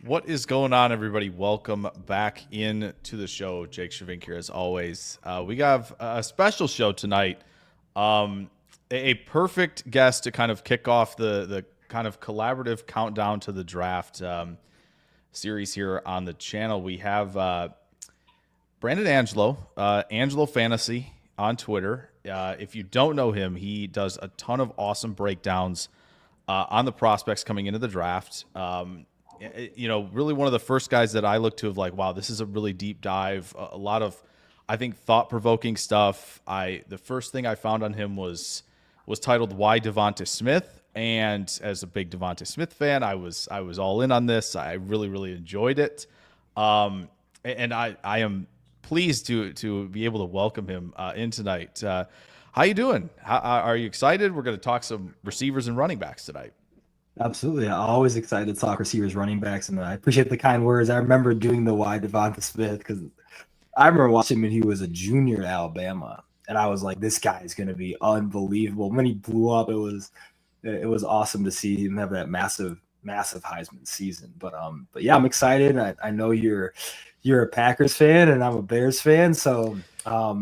What is going on, everybody? Welcome back into the show. Jake Shavink here, as always. We have a special show tonight. A perfect guest to kind of kick off the kind of collaborative countdown to the draft series here on the channel. We have Brandon Angelo, Angelo Fantasy on Twitter. If you don't know him, he does a ton of awesome breakdowns on the prospects coming into the draft. Really one of the first guys that I look to of like, wow, this is a really deep dive. A lot of, I think, thought-provoking stuff. The first thing I found on him was titled "Why Devonta Smith," and as a big Devonta Smith fan, I was all in on this. I really enjoyed it, and I am pleased to be able to welcome him in tonight. How you doing? Are you excited? We're going to talk some receivers and running backs tonight. Absolutely. I'm always excited to talk receivers, running backs, and I appreciate the kind words. I remember doing the why Devonta Smith because I remember watching him when he was a junior at Alabama, and I was like, this guy is going to be unbelievable. When he blew up, it was awesome to see him have that massive Heisman season. But yeah, I'm excited. I know you're a Packers fan and I'm a Bears fan, so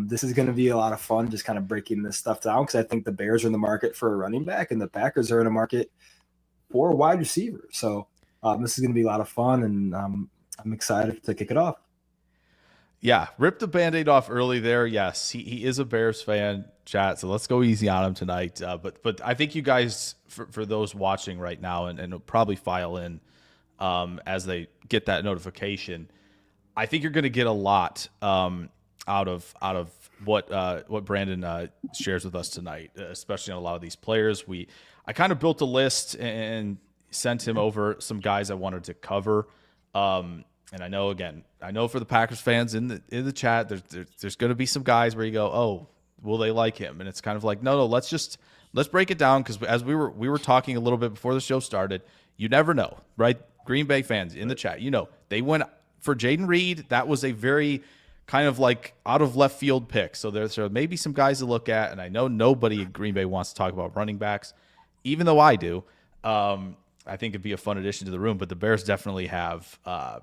this is going to be a lot of fun just kind of breaking this stuff down because I think the Bears are in the market for a running back and the Packers are in a market for a wide receiver. So this is going to be a lot of fun, and I'm excited to kick it off. Yeah, rip the Band-Aid off early there. Yes, he is a Bears fan, chat, so let's go easy on him tonight. But I think you guys, for those watching right now, and probably file in as they get that notification, I think you're going to get a lot out of what Brandon shares with us tonight, especially on a lot of these players. I kind of built a list and sent him over some guys I wanted to cover. And I know for the Packers fans in the chat, there's going to be some guys where you go, oh, will they like him? And it's kind of like, no, let's break it down because as we were talking a little bit before the show started, you never know, right? Green Bay fans in the chat, they went for Jayden Reed. That was a very kind of like out of left field pick. So there's maybe some guys to look at, and I know nobody in Green Bay wants to talk about running backs, even though I do. I think it'd be a fun addition to the room, but the Bears definitely have a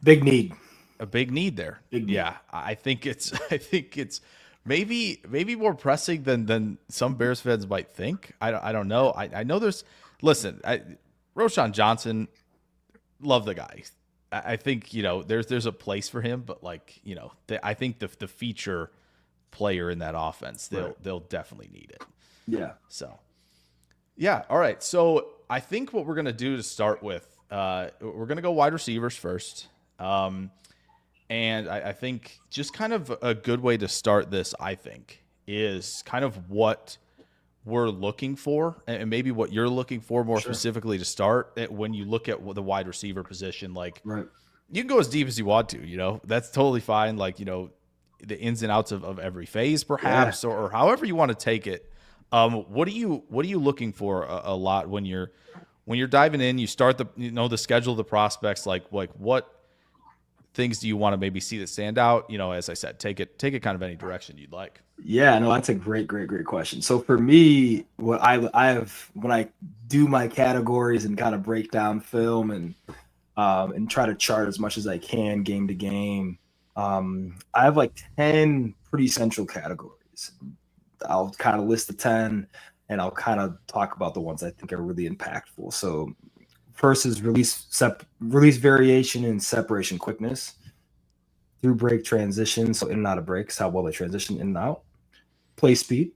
big need there. Big need. Yeah, I think it's maybe more pressing than some Bears fans might think. I don't know. I know Roschon Johnson, love the guy. I think there's a place for him, but I think the feature player in that offense, they'll definitely need it. Yeah. So. Yeah. All right. So I think what we're going to do to start with, we're going to go wide receivers first. And I think just kind of a good way to start this, I think, is kind of what we're looking for and maybe what you're looking for more specifically to start when you look at the wide receiver position. Like, right. You can go as deep as you want to, that's totally fine. Like, the ins and outs of every phase perhaps, or however you want to take it. What are you looking for a lot when you're diving in? You start the schedule of the prospects. Like what things do you want to maybe see that stand out? As I said, take it kind of any direction you'd like. Yeah, no, that's a great question. So for me, what I have when I do my categories and kind of break down film and try to chart as much as I can game to game, I have like 10 pretty central categories. I'll kind of list the 10 and I'll kind of talk about the ones I think are really impactful. So first is release variation and separation quickness through break transition. So in and out of breaks, how well they transition in and out. Play speed.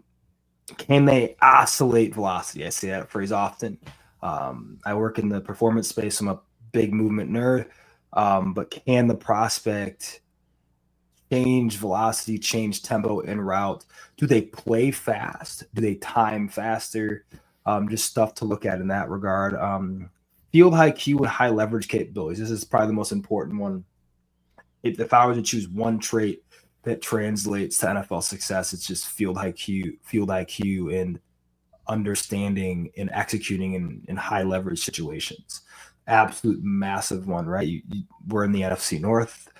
Can they oscillate velocity? I say that phrase often. I work in the performance space. I'm a big movement nerd. But can the prospect change velocity, change tempo en route? Do they play fast? Do they time faster? Just stuff to look at in that regard. Field IQ and high leverage capabilities. This is probably the most important one. If I were to choose one trait that translates to NFL success, it's just field IQ and understanding and executing in high leverage situations. Absolute massive one, right? We're in the NFC North.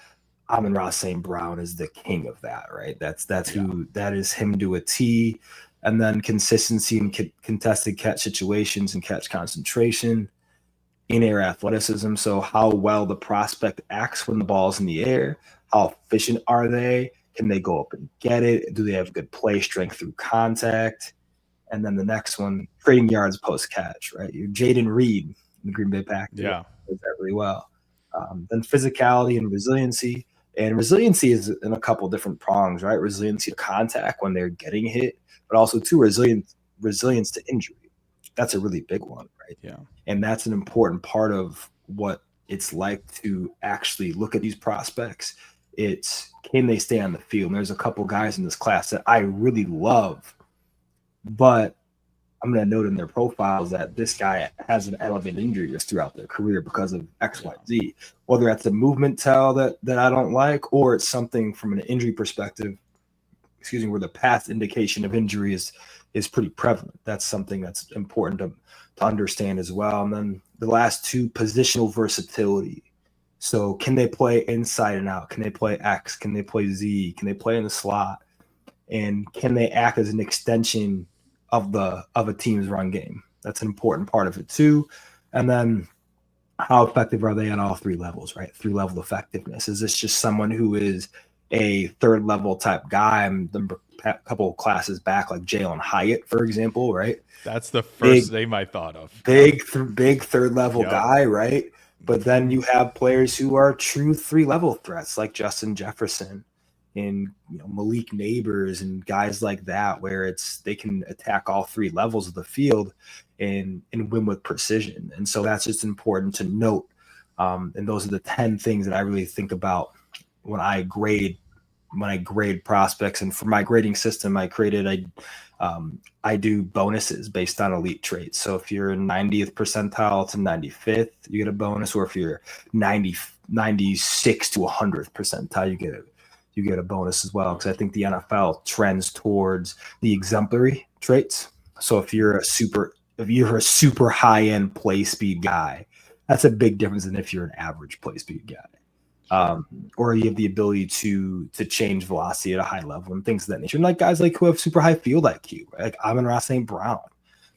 Amon-Ra St. Brown is the king of that, right? That is him to a T. And then consistency in contested catch situations and catch concentration. in-air athleticism. So how well the prospect acts when the ball's in the air, how efficient are they? Can they go up and get it? Do they have good play strength through contact? And then the next one, trading yards post catch, right? Your Jayden Reed in the Green Bay Packers Yeah. does that really well. Then physicality and resiliency. And resiliency is in a couple different prongs, right? Resiliency to contact when they're getting hit, but also resilience to injury. That's a really big one, right? Yeah. And that's an important part of what it's like to actually look at these prospects. It's, can they stay on the field? And there's a couple guys in this class that I really love, but I'm going to note in their profiles that this guy has an elevated injury risk throughout their career because of X, Y, Z. Whether that's a movement tell that I don't like, or it's something from an injury perspective, where the past indication of injury is pretty prevalent. That's something that's important to understand as well. And then the last two, positional versatility. So can they play inside and out? Can they play X? Can they play Z? Can they play in the slot? And can they act as an extension of a team's run game? That's an important part of it too. And then how effective are they on all three levels, right? 3-level effectiveness. Is this just someone who is a third level type guy? I'm a couple of classes back, like Jaylin Hyatt, for example, right? That's the first name I thought of. Big third level guy, right? But then you have players who are true 3-level threats, like Justin Jefferson and Malik Neighbors and guys like that, where they can attack all 3 levels of the field and win with precision. And so that's just important to note. And those are the 10 things that I really think about when I grade prospects. And for my grading system, I do bonuses based on elite traits. So if you're 90th percentile to 95th, you get a bonus, or if you're 96 to 100th percentile, you get a bonus as well. Because I think the NFL trends towards the exemplary traits. So if you're a super high end play speed guy, that's a big difference than if you're an average play speed guy. Or you have the ability to change velocity at a high level and things of that nature. And like guys like who have super high field IQ, right? Like Amon-Ra St. Brown,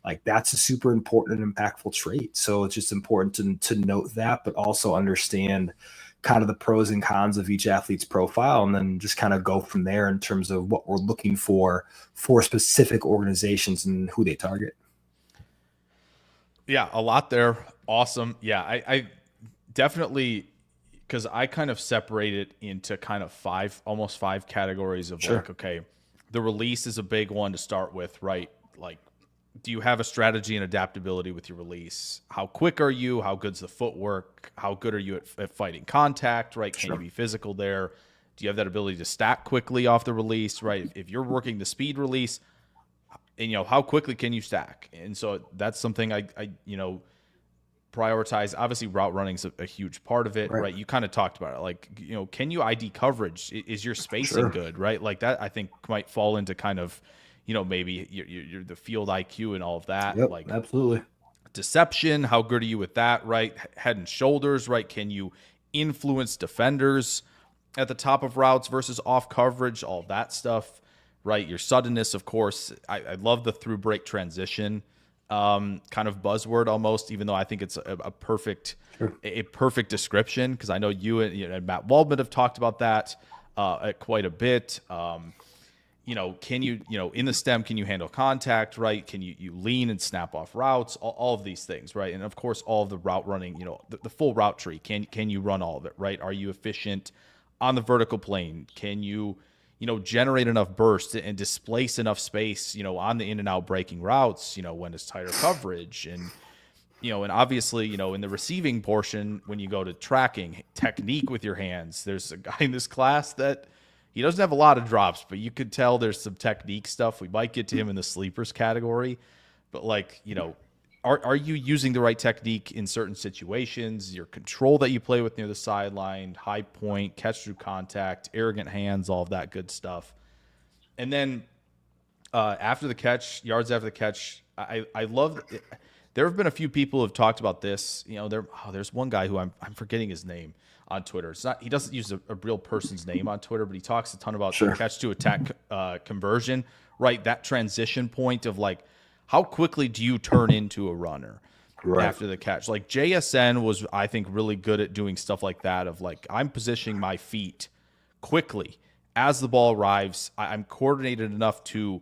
like that's a super important and impactful trait. So it's just important to note that, but also understand kind of the pros and cons of each athlete's profile, and then just kind of go from there in terms of what we're looking for specific organizations and who they target. Yeah, a lot there. Awesome. Yeah, I definitely, because I kind of separate it into kind of almost five categories of Sure. like, okay, the release is a big one to start with, right? Like, do you have a strategy and adaptability with your release? How quick are you? How good's the footwork? How good are you at fighting contact, right? Can Sure. you be physical there? Do you have that ability to stack quickly off the release, right? If you're working the speed release, and how quickly can you stack? And so that's something I prioritize. Obviously, route running is a huge part of it, right? You kind of talked about it. Like, can you ID coverage? Is your spacing good, right? Like that, I think might fall into kind of, maybe you're the field IQ and all of that. Yep, like absolutely. Deception, how good are you with that, right? Head and shoulders, right? Can you influence defenders at the top of routes versus off coverage? All of that stuff, right? Your suddenness, of course. I love the through break transition kind of buzzword almost, even though I think it's a perfect description, because I know you and Matt Waldman have talked about that quite a bit. Can you, in the stem, can you handle contact, right? Can you lean and snap off routes, all of these things, right? And of course, all of the route running, the full route tree, can you run all of it, right? Are you efficient on the vertical plane? Can you, generate enough bursts and displace enough space, on the in and out breaking routes, when it's tighter coverage, and, and obviously, in the receiving portion, when you go to tracking technique with your hands, there's a guy in this class that he doesn't have a lot of drops, but you could tell there's some technique stuff. We might get to him in the sleepers category, but are you using the right technique in certain situations? Your control that you play with near the sideline, high point, catch through contact, arrogant hands, all of that good stuff. And then after the catch, yards after the catch, I love it. There have been a few people who have talked about this. There's one guy who I'm forgetting his name on Twitter. He doesn't use a real person's name on Twitter, but he talks a ton about the catch to attack conversion, right? That transition point of like, how quickly do you turn into a runner? Right. after the catch. Like JSN was, I think, really good at doing stuff like that of like, I'm positioning my feet quickly as the ball arrives. I'm coordinated enough to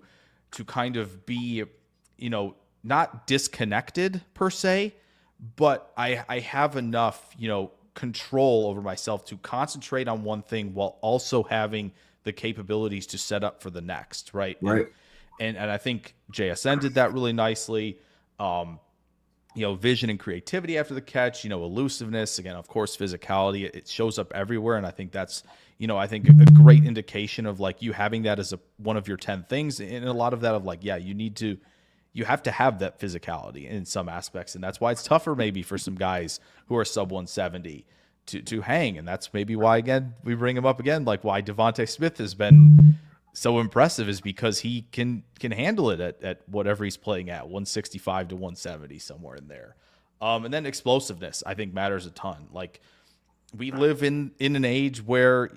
kind of be, not disconnected per se, but I have enough, control over myself to concentrate on one thing while also having the capabilities to set up for the next, right? Right. And I think JSN did that really nicely. Vision and creativity after the catch, elusiveness, again, of course, physicality, it shows up everywhere. And I think that's, I think a great indication of like you having that as one of your 10 things. And a lot of that of like, yeah, you have to have that physicality in some aspects. And that's why it's tougher maybe for some guys who are sub 170 to hang. And that's maybe why, again, we bring him up again, like why Devontae Smith has been so impressive is because he can handle it at whatever he's playing at, 165 to 170, somewhere in there. And then explosiveness, I think, matters a ton. Like we live in an age where,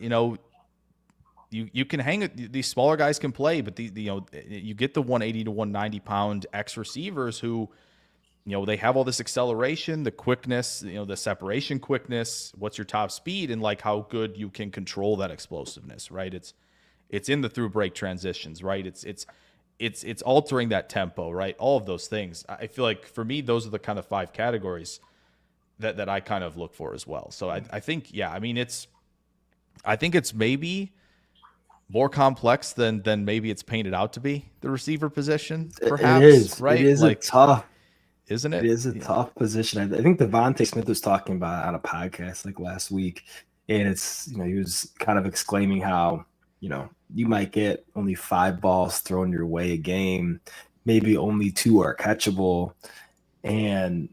you can hang it. These smaller guys can play, but you get the 180 to 190 pound X receivers who, they have all this acceleration, the quickness, the separation quickness, what's your top speed, and like how good you can control that explosiveness, right? It's in the through break transitions, right? It's altering that tempo, right? All of those things. I feel like for me, those are the kind of 5 categories that I kind of look for as well. So I think, yeah, I mean, I think it's maybe more complex than maybe it's painted out to be, the receiver position, perhaps. It is, right? It is like, tough. Isn't it? It is a tough position. I think Devontae Smith was talking about it on a podcast like last week, and it's he was kind of exclaiming how you might get only 5 balls thrown your way a game, maybe only 2 are catchable, and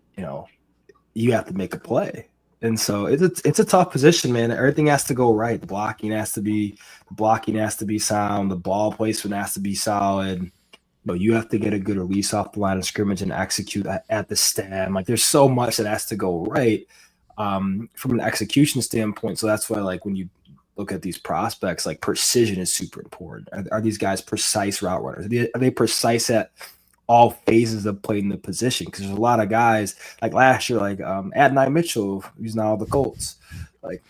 you have to make a play. And so it's a tough position, man. Everything has to go right. The blocking has to be sound. The ball placement has to be solid. You have to get a good release off the line of scrimmage and execute at the stem. Like there's so much that has to go right from an execution standpoint. So that's why, like, when you look at these prospects, like precision is super important. Are these guys precise route runners? Are they precise at all phases of playing the position? Because there's a lot of guys like last year, like Adonai Mitchell, who's now the Colts, like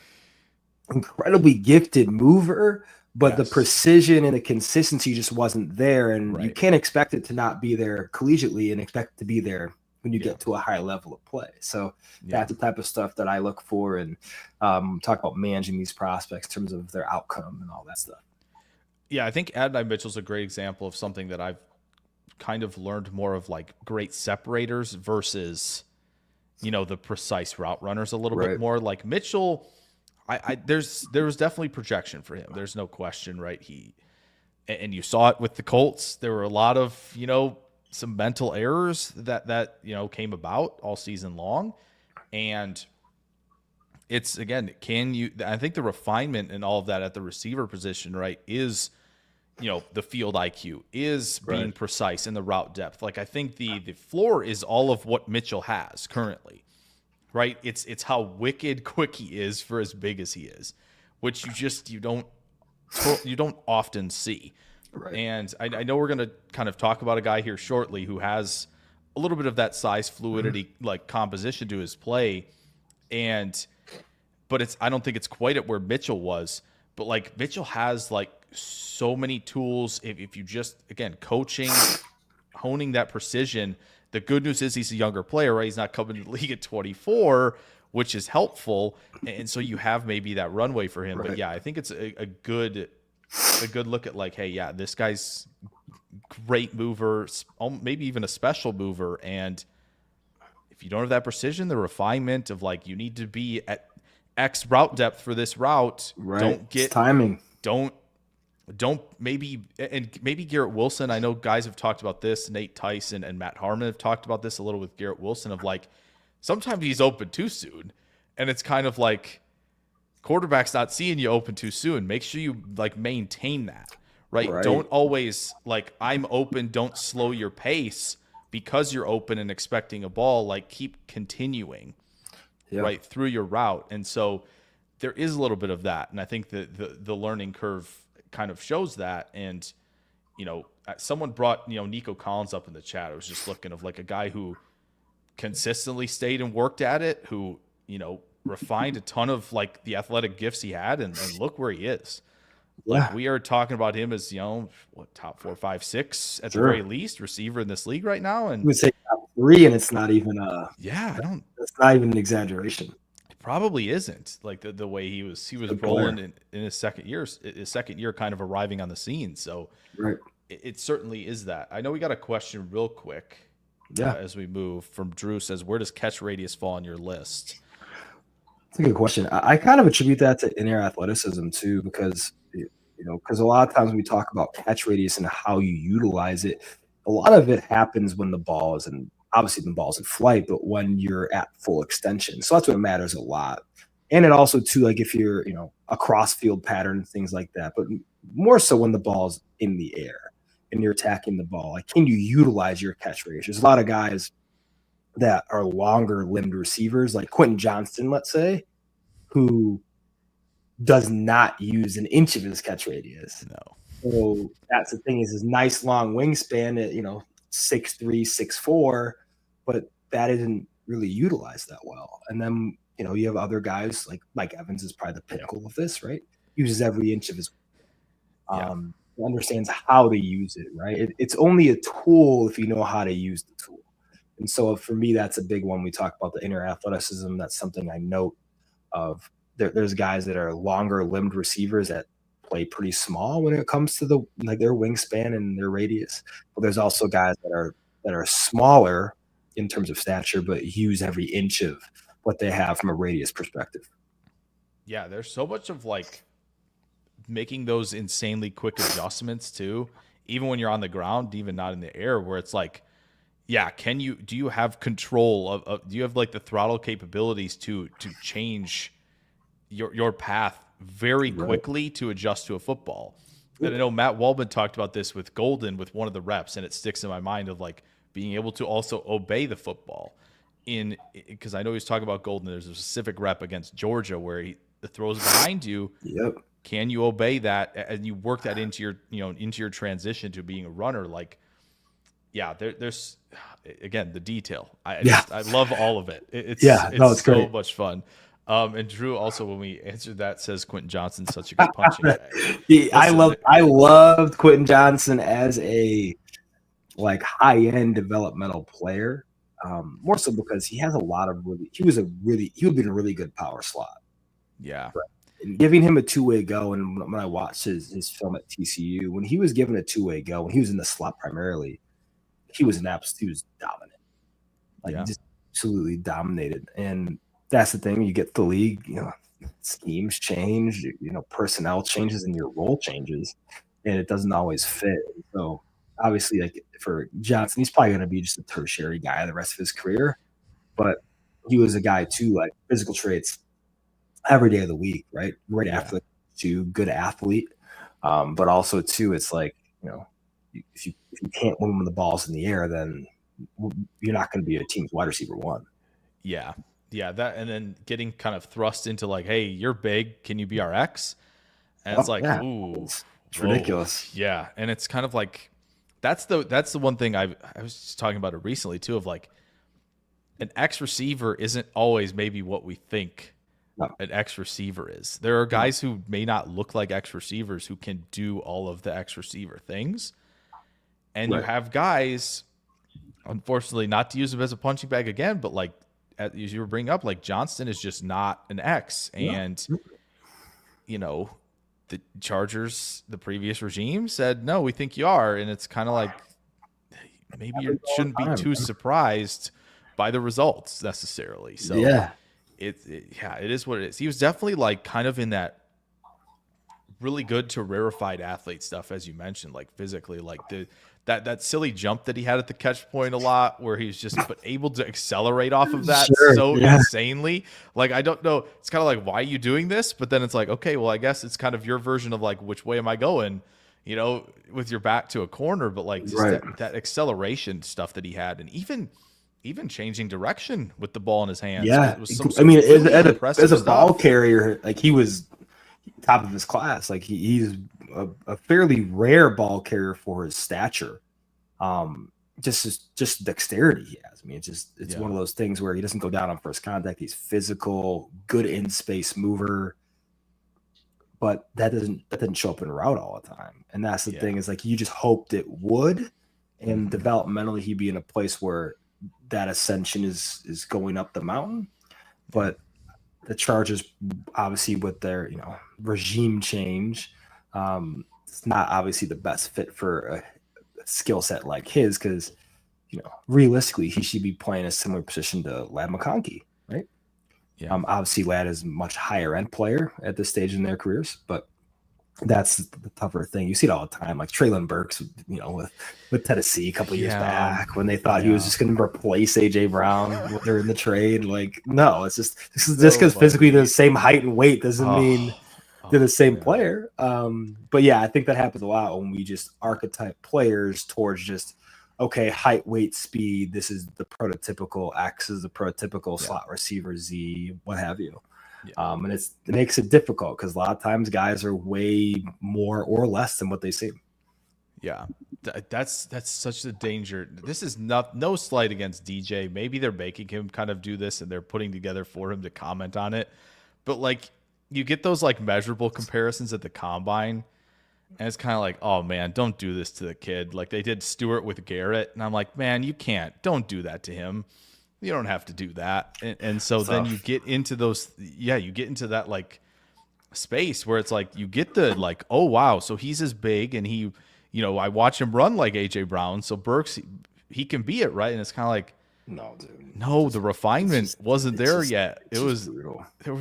incredibly gifted mover, but the precision and the consistency just wasn't there. And you can't expect it to not be there collegiately and expect it to be there when you get to a high level of play. So that's the type of stuff that I look for and talk about managing these prospects in terms of their outcome and all that stuff. Yeah, I think Adonai Mitchell's a great example of something that I've kind of learned more of, like great separators versus, the precise route runners a little bit more. Like Mitchell, there was definitely projection for him. There's no question, right? And you saw it with the Colts. There were a lot of, some mental errors that came about all season long. And it's, again, I think the refinement and all of that at the receiver position, right, is, the field IQ, is being precise in the route depth. Like I think the floor is all of what Mitchell has currently, right? It's how wicked quick he is for as big as he is, which you don't often see. Right. And I know we're going to kind of talk about a guy here shortly who has a little bit of that size fluidity, like composition to his play. But I don't think it's quite at where Mitchell was, but like Mitchell has like so many tools. If you just, again, coaching, honing that precision. The good news is he's a younger player, right? He's not coming to the league at 24, which is helpful. And so you have maybe that runway for him. Right. But yeah, I think it's a good look at like, hey, yeah, this guy's great mover, maybe even a special mover. And if you don't have that precision, the refinement of like, you need to be at X route depth for this route. Right. Don't get it's timing. Don't maybe Garrett Wilson. I know guys have talked about this. Nate Tyson and Matt Harmon have talked about this a little with Garrett Wilson of like, sometimes he's open too soon. And it's kind of like quarterback's not seeing you open too soon. Make sure you like maintain that, right? Don't always like, I'm open. Don't slow your pace because you're open and expecting a ball. Like keep continuing right through your route. And so there is a little bit of that. And I think that the learning curve kind of shows that. And, someone brought, Nico Collins up in the chat. I was just looking of like a guy who consistently stayed and worked at it, who, refined a ton of like the athletic gifts he had, and look where he is. Like, Yeah, we are talking about him as, top 4, 5, 6 at the very sure. least receiver in this league right now. You And would say top 3, and it's not even yeah, it's not even an exaggeration. it probably isn't like the way he was Good rolling player. in his second year kind of arriving on the scene. So Right. it certainly is that. I know we got a question real quick Yeah. as we move from Drew. Says, where does catch radius fall on your list? That's a good question. I kind of attribute that to in-air athleticism too, because because a lot of times when we talk about catch radius and how you utilize it, a lot of it happens when the ball is in, obviously the ball's in flight, but when you're at full extension. So that's what matters a lot. And it also too, like if you're, a cross field pattern, things like that, but more so when the ball's in the air and you're attacking the ball, like can you utilize your catch radius? There's a lot of guys that are longer limbed receivers, like Quentin Johnston, let's say, who does not use an inch of his catch radius. No. So that's the thing, is his nice long wingspan at 6'3", 6'4", but that isn't really utilized that well. And then you have other guys like Mike Evans is probably the pinnacle of this, right? Uses every inch of his understands how to use it, right? It's only a tool if you know how to use the tool. And so for me, that's a big one. We talk about the inner athleticism. That's something I note of. There's guys that are longer limbed receivers that play pretty small when it comes to their wingspan and their radius. But there's also guys that are smaller in terms of stature, but use every inch of what they have from a radius perspective. Yeah, there's so much of like making those insanely quick adjustments too, even when you're on the ground, even not in the air, where it's like, yeah, do you have control of do you have like the throttle capabilities to change your path very quickly to adjust to a football? And I know Matt Waldman talked about this with Golden with one of the reps, and it sticks in my mind of like being able to also obey the football because I know he's talking about Golden. There's a specific rep against Georgia where the throws behind you. Yep. Can you obey that and you work that into your transition to being a runner? Like, yeah, there's again the detail. I love all of it. It's so great. much fun. And Drew also, when we answered that, says Quentin Johnston's such a good punching bag. I loved Quentin Johnston as a like high-end developmental player. More so because he has a lot of he would have been a really good power slot. Yeah. Right. And giving him a two-way go, and when I watched his film at TCU, when he was given a two-way go, when he was in the slot primarily, he was dominant. Like just absolutely dominated. And that's the thing. You get the league, schemes change, personnel changes and your role changes, and it doesn't always fit. So obviously, like for Johnson, he's probably going to be just a tertiary guy the rest of his career. But he was a guy too, like physical traits every day of the week, right? Great athlete, too, good athlete. But also too, it's like, if you can't win when the ball's in the air, then you're not going to be a team's wide receiver one. Yeah. Yeah, that, and then getting kind of thrust into like, hey, you're big, can you be our X? And it's like, ooh, it's ridiculous. Yeah, and it's kind of like that's the one thing I was just talking about it recently too, of like an X receiver isn't always maybe what we think an X receiver is. There are guys who may not look like X receivers who can do all of the X receiver things, and you have guys, unfortunately, not to use him as a punching bag again, but like, as you were bringing up, like Johnston is just not an X. And, the Chargers, the previous regime said, no, we think you are. And it's kind of like, maybe you shouldn't be too surprised by the results necessarily. So it is what it is. He was definitely like kind of in that really good to rarefied athlete stuff, as you mentioned, like physically, like that silly jump that he had at the catch point a lot, where he's just able to accelerate off of that insanely. Like, I don't know. It's kind of like, why are you doing this? But then it's like, okay, well, I guess it's kind of your version of like, which way am I going? With your back to a corner, but like just that acceleration stuff that he had, and even changing direction with the ball in his hands. Yeah, it was as a ball carrier, like he was top of his class. Like he's a fairly rare ball carrier for his stature. just dexterity he has. I mean, it's one of those things where he doesn't go down on first contact. He's physical, good in space mover, but that doesn't show up in route all the time. And that's the thing, is like, you just hoped it would, and developmentally he'd be in a place where that ascension is going up the mountain. But the Chargers, obviously with their regime change, it's not obviously the best fit for a skill set like his, because realistically he should be playing a similar position to Ladd McConkey, right? Obviously Ladd is a much higher end player at this stage in their careers, but that's the tougher thing. You see it all the time, like Treylon Burks, with Tennessee a couple of years back, when they thought he was just going to replace AJ Brown during the trade. Like, no, it's just because physically they're the same height and weight doesn't mean they're the same player. But yeah, I think that happens a lot when we just archetype players towards just, okay, height, weight, speed. This is the prototypical X, is the prototypical slot receiver Z, what have you. And it makes it difficult, because a lot of times guys are way more or less than what they seem. Yeah, that's such a danger. This is no slight against DJ. Maybe they're making him kind of do this, and they're putting together for him to comment on it. But like, you get those like measurable comparisons at the combine, and it's kind of like, oh man, don't do this to the kid. Like they did Stewart with Garrett, and I'm like, man, you can't. Don't do that to him. You don't have to do that. And so then you get into those, you get into that like space where it's like, you get the like, oh wow, so he's as big, and he, I watch him run like AJ Brown. So Burks, he can be it, right? And it's kind of like, no, dude. No, the refinement wasn't there yet. There was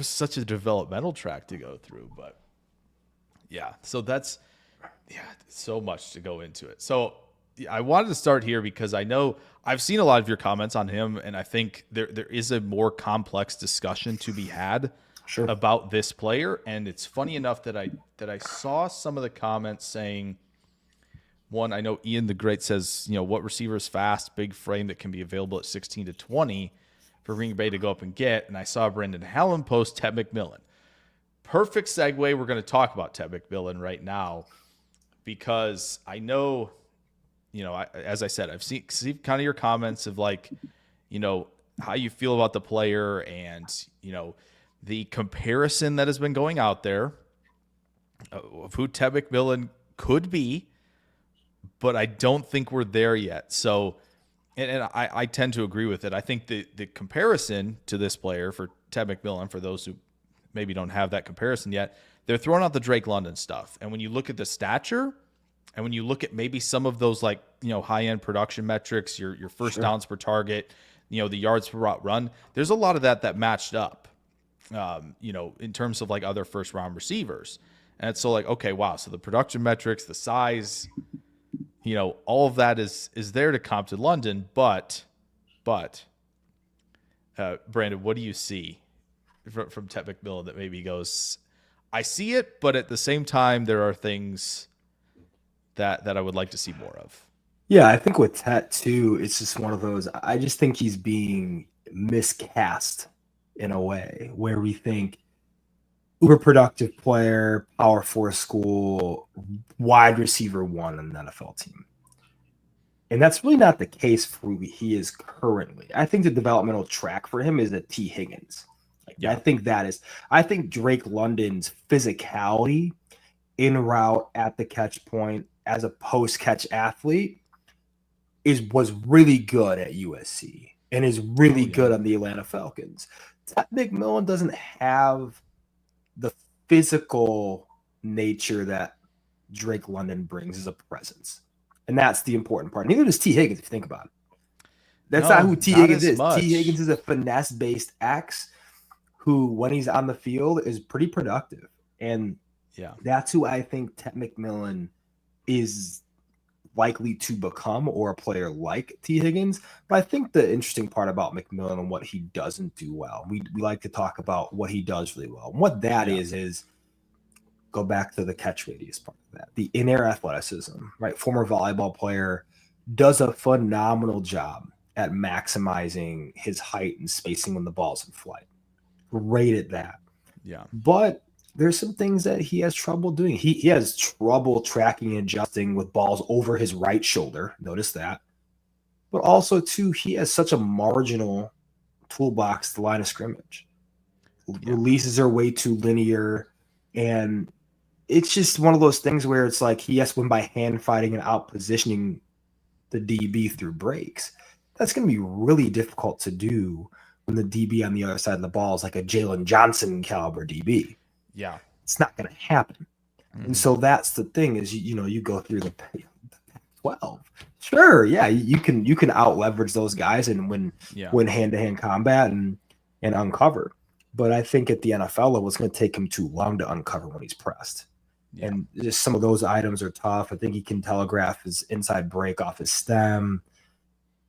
such a developmental track to go through, but yeah. So that's, so much to go into it. So I wanted to start here because I know I've seen a lot of your comments on him, and I think there is a more complex discussion to be had about this player. And it's funny enough that I saw some of the comments saying, one, I know Ian the Great says, what receiver is fast, big frame that can be available at 16 to 20 for Green Bay to go up and get. And I saw Brendan Hallen post Ted McMillan. Perfect segue. We're going to talk about Ted McMillan right now, because I know, as I said, I've seen kind of your comments of like, how you feel about the player, and, the comparison that has been going out there of who Ted McMillan could be, but I don't think we're there yet. So, and I tend to agree with it. I think the comparison to this player for Ted McMillan, for those who maybe don't have that comparison yet, they're throwing out the Drake London stuff. And when you look at the stature, and when you look at maybe some of those like, high-end production metrics, your first downs per target, the yards per route run, there's a lot of that matched up, in terms of like other first-round receivers. And it's so like, okay, wow. So the production metrics, the size, all of that is there to comp to London. But Brandon, what do you see from Ted McMillan that maybe goes, I see it, but at the same time, there are things that I would like to see more of? Yeah, I think with Ted too, it's just one of those, I just think he's being miscast in a way where we think uber productive player, power four school, wide receiver one in an NFL team. And that's really not the case for who he is currently. I think the developmental track for him is a T. Higgins. I think Drake London's physicality in route, at the catch point, as a post-catch athlete was really good at USC and is really good on the Atlanta Falcons. Ted McMillan doesn't have the physical nature that Drake London brings as a presence. And that's the important part. Neither does T. Higgins, if you think about it. That's not who T. Higgins is. T. Higgins is a finesse-based X who, when he's on the field, is pretty productive. And that's who I think Ted McMillan is likely to become, or a player like T. Higgins. But I think the interesting part about McMillan and what he doesn't do well, we like to talk about what he does really well. And what that is go back to the catch radius part of that. The in-air athleticism, right? Former volleyball player, does a phenomenal job at maximizing his height and spacing when the ball's in flight. Great at that. Yeah. But there's some things that he has trouble doing. He has trouble tracking and adjusting with balls over his right shoulder. Notice that. but also too, he has such a marginal toolbox, the line of scrimmage. Releases are way too linear, and it's just one of those things where it's like he has to win by hand fighting and out positioning the DB through breaks. That's going to be really difficult to do when the DB on the other side of the ball is like a Jaylen Johnson caliber DB. Yeah. It's not going to happen. Mm-hmm. And so that's the thing is, you go through the 12. Sure, yeah, you can out leverage those guys and win hand-to-hand combat and uncover. But I think at the NFL level, it's going to take him too long to uncover when he's pressed. Yeah. And just some of those items are tough. I think he can telegraph his inside break off his stem.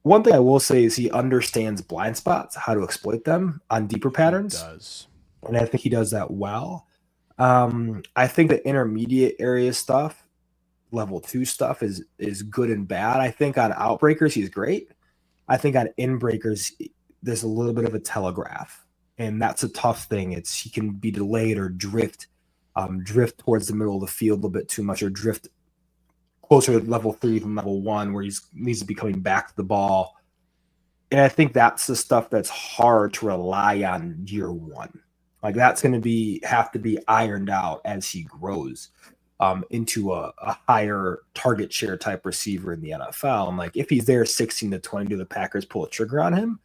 One thing I will say is he understands blind spots, how to exploit them on deeper patterns. He does. And I think he does that well. I think the intermediate area stuff, level 2 stuff is good and bad. I think on outbreakers, he's great. I think on inbreakers, there's a little bit of a telegraph. And that's a tough thing. He can be delayed or drift towards the middle of the field a little bit too much, or drift closer to level 3 than level 1, where he needs to be coming back to the ball. And I think that's the stuff that's hard to rely on year 1. Like that's going to have to be ironed out as he grows into a higher target share type receiver in the NFL. And like if he's there 16 to 20, do the Packers pull a trigger on him?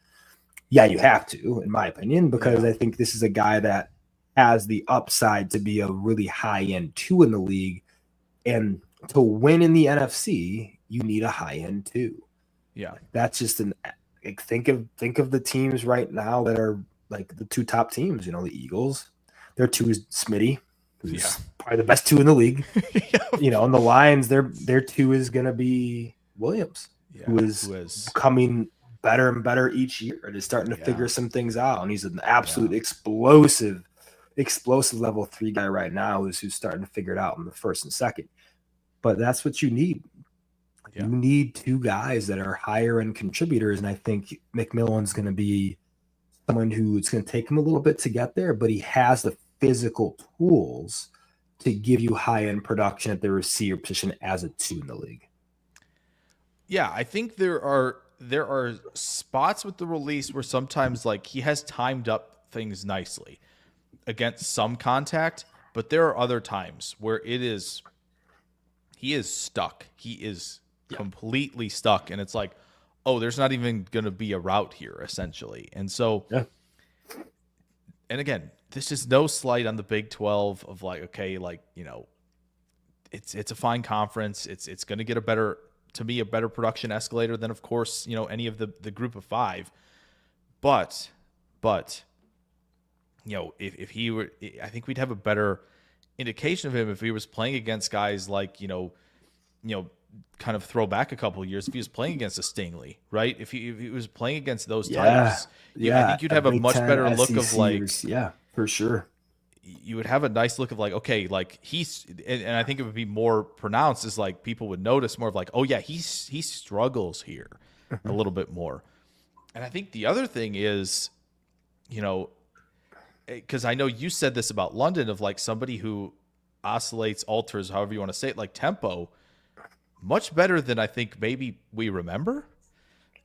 Yeah, you have to, in my opinion, because I think this is a guy that has the upside to be a really high-end 2 in the league. And to win in the NFC, you need a high-end 2. Yeah. That's just think of the teams right now that are like the 2 top teams, the Eagles. Their 2 is Smitty, who's probably the best 2 in the league. And the Lions, their 2 is going to be Williams, who is coming better and better each year and is starting to figure some things out. And he's an absolute explosive level 3 guy right now who's starting to figure it out in the first and second. But that's what you need. Yeah. You need 2 guys that are higher end contributors. And I think McMillan's going to be someone who it's going to take him a little bit to get there, but he has the physical tools to give you high end production at the receiver position as a 2 in the league. Yeah, I think there are spots with the release where sometimes like he has timed up things nicely against some contact, but there are other times where he is stuck. He is completely stuck, and it's like, oh, there's not even going to be a route here, essentially. And so, and again, this is no slight on the Big 12 of like, okay, like, it's a fine conference. It's going to get a better production escalator than, of course, any of the group of 5. But if he were, I think we'd have a better indication of him if he was playing against guys like, kind of throw back a couple of years. If he was playing against a Stingley, right? If he was playing against those types, I think you'd have a much better look of like, for sure. You would have a nice look of like, okay, like and I think it would be more pronounced as like people would notice more of like, oh yeah, he struggles here a little bit more. And I think the other thing is, because I know you said this about London of like somebody who oscillates, alters, however you want to say it, like tempo, much better than I think maybe we remember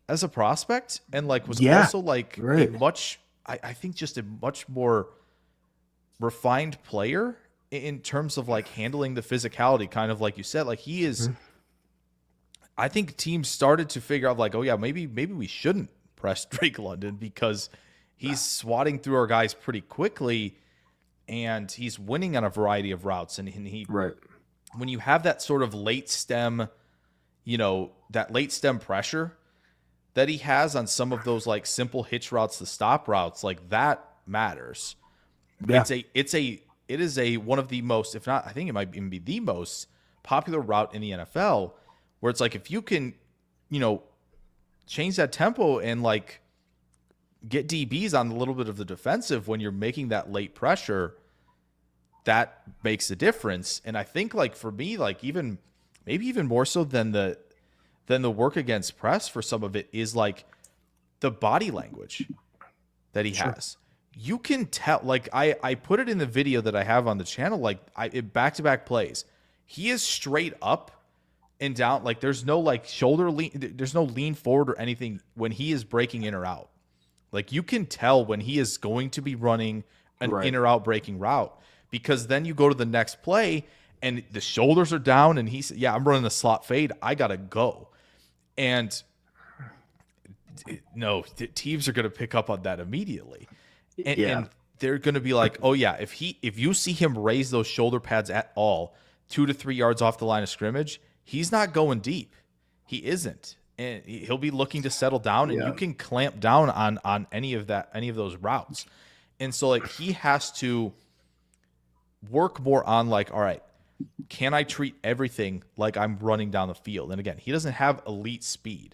as a prospect, and like was also like a much, I think just a much more refined player in terms of like handling the physicality, kind of like you said, like he is. I think teams started to figure out like, oh yeah, maybe we shouldn't press Drake London because he's swatting through our guys pretty quickly, and he's winning on a variety of routes. And he, when you have that sort of late stem, that late stem pressure that he has on some of those like simple hitch routes, the stop routes, like that matters. Yeah. It is one of the most, if not, I think it might even be the most popular route in the NFL, where it's like, if you can, change that tempo and like get DBs on a little bit of the defensive when you're making that late pressure, that makes a difference. And I think like for me, like maybe even more so than the work against press for some of it is like the body language that he has. You can tell, like I put it in the video that I have on the channel, like back-to-back plays. He is straight up and down. Like there's no like shoulder lean. There's no lean forward or anything when he is breaking in or out. Like you can tell when he is going to be running an in or out breaking route, because then you go to the next play and the shoulders are down and he's, yeah, I'm running a slot fade. I got to go. And no, the teams are going to pick up on that immediately. And they're going to be like, oh yeah, if you see him raise those shoulder pads at all, 2 to 3 yards off the line of scrimmage, he's not going deep. He isn't. And he'll be looking to settle down, and you can clamp down on any of those routes. And so like he has to work more on like, all right, can I treat everything like I'm running down the field? And again, he doesn't have elite speed,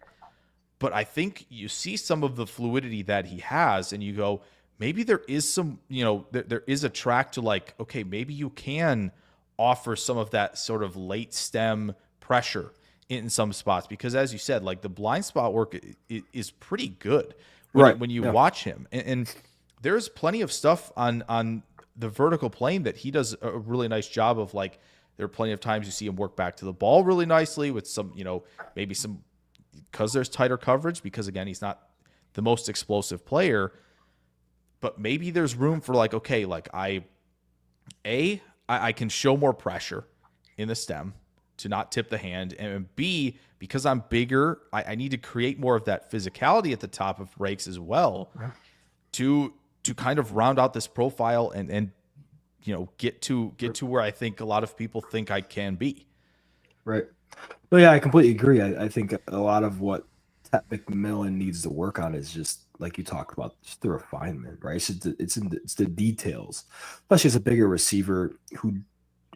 but I think you see some of the fluidity that he has, and you go, maybe there is some, there is a track to like, okay, maybe you can offer some of that sort of late stem pressure in some spots, because as you said, like the blind spot work is pretty good when you watch him. And there's plenty of stuff on the vertical plane that he does a really nice job of. Like there are plenty of times you see him work back to the ball really nicely with some, maybe some, because there's tighter coverage, because again, he's not the most explosive player, but maybe there's room for like, okay, like I can show more pressure in the stem to not tip the hand, and B, because I'm bigger, I need to create more of that physicality at the top of breaks as well to kind of round out this profile and get to where I think a lot of people think I can be. Right. But yeah, I completely agree. I think a lot of what Tet McMillan needs to work on is just like you talked about, just the refinement, right? It's the details, especially as a bigger receiver who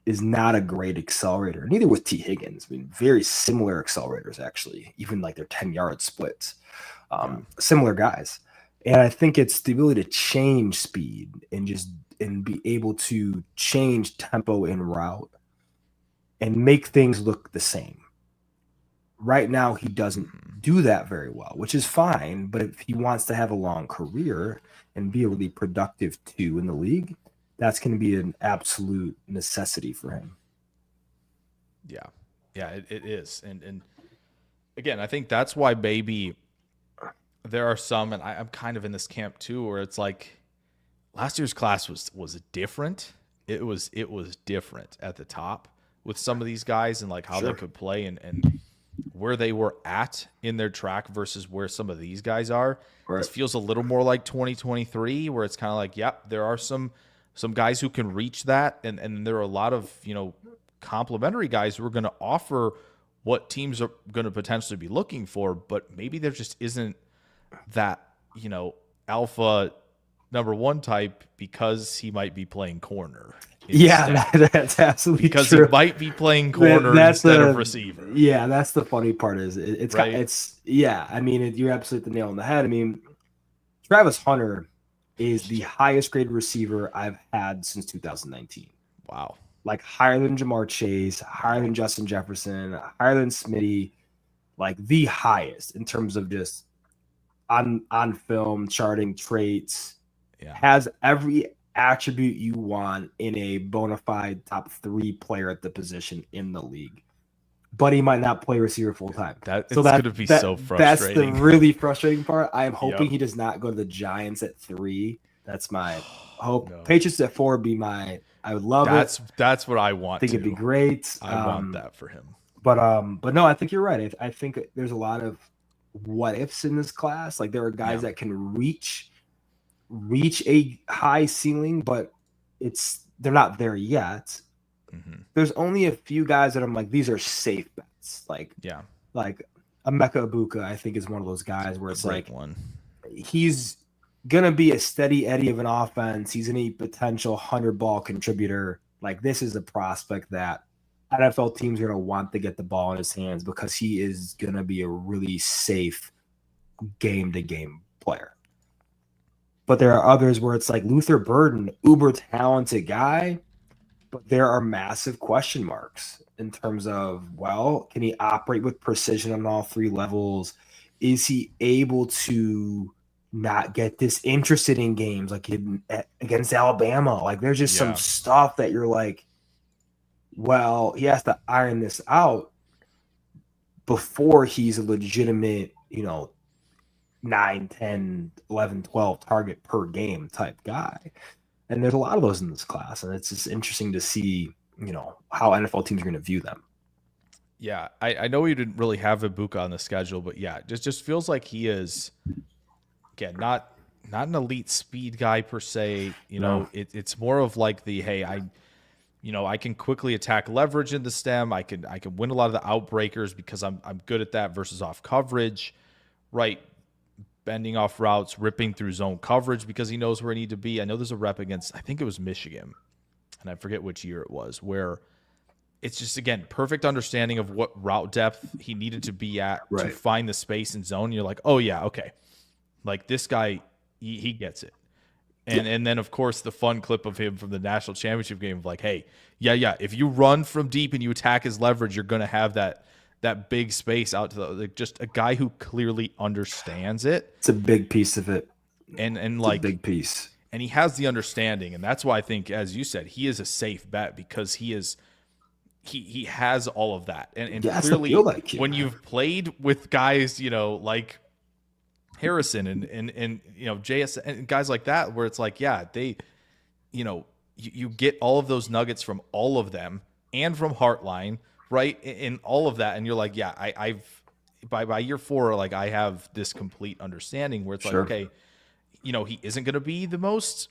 is not a great accelerator. Neither was T. Higgins. I mean, very similar accelerators, actually, even like their 10-yard splits. Similar guys. And I think it's the ability to change speed and be able to change tempo and route and make things look the same. Right now, he doesn't do that very well, which is fine. But if he wants to have a long career and be a really productive two in the league, that's going to be an absolute necessity for him. Yeah, it is. And again, I think that's why maybe there are some, and I'm kind of in this camp too, where it's like last year's class was different. It was different at the top with some of these guys and like how they could play and where they were at in their track versus where some of these guys are. Right. This feels a little more like 2023, where it's kind of like, yep, there are some guys who can reach that, and there are a lot of complementary guys who are going to offer what teams are going to potentially be looking for, but maybe there just isn't that alpha number one type because he might be playing corner. That's absolutely because true. He might be playing corner instead of receiver. Yeah, that's the funny part. Is it's right? I mean, you're absolutely the nail on the head. I mean, Travis Hunter is the highest graded receiver I've had since 2019. Wow. Like higher than Jamar Chase, higher than Justin Jefferson, higher than Smitty, like the highest in terms of just on film, charting traits. Yeah. Has every attribute you want in a bona fide top 3 player at the position in the league. But he might not play receiver full time. That's going to be so frustrating. That's the really frustrating part. I am hoping he does not go to the Giants at 3. That's my hope. No. Patriots at 4 would be I would love it. That's what I want. I think it'd be great. I want that for him. But no, I think you're right. I think there's a lot of what ifs in this class. Like there are guys that can reach a high ceiling, but they're not there yet. Mm-hmm. There's only a few guys that I'm like, these are safe bets. Like Emeka Ibuka, I think is one of those guys where it's like he's gonna be a steady Eddie of an offense. He's a potential 100-ball contributor. Like this is a prospect that NFL teams are gonna want to get the ball in his hands because he is gonna be a really safe game-to-game player. But there are others where it's like Luther Burden, uber talented guy, but there are massive question marks in terms of, can he operate with precision on all 3 levels? Is he able to not get disinterested in games like against Alabama? Like there's just some stuff that you're like, he has to iron this out. before he's a legitimate, 9, 10, 11, 12 target per game type guy. And there's a lot of those in this class. And it's just interesting to see, how NFL teams are going to view them. Yeah, I know we didn't really have Ibuka on the schedule, but yeah, it just feels like he is, again, not an elite speed guy per se. It's more of like hey, I can quickly attack leverage in the stem. I can win a lot of the outbreakers because I'm good at that versus off coverage, right? Bending off routes, ripping through zone coverage because he knows where I need to be. I know there's a rep against, I think it was Michigan, and I forget which year it was, where it's just, again, perfect understanding of what route depth he needed to be at to find the space and zone. You're like, oh yeah, okay. Like this guy, he gets it. And then, of course, the fun clip of him from the national championship game of like, hey, yeah, if you run from deep and you attack his leverage, you're going to have that big space out to just a guy who clearly understands it. It's a big piece of it. And it's a big piece. And he has the understanding. And that's why I think, as you said, he is a safe bet because he has all of that. And clearly when you've played with guys, like Harrison and JS and guys like that, where it's like, yeah, they, you get all of those nuggets from all of them and from Heartline, right? In all of that. And you're like, yeah, I've by year 4, like I have this complete understanding where it's like, okay, he isn't going to be the most,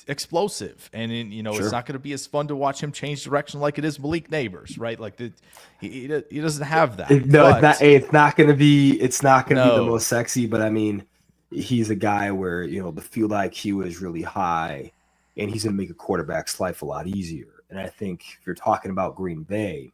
explosive, and it's not going to be as fun to watch him change direction like it is Malik Neighbors, right? Like he doesn't have that. It's not going to be the most sexy, but I mean, he's a guy where the field IQ is really high, and he's going to make a quarterback's life a lot easier. And I think if you're talking about Green Bay,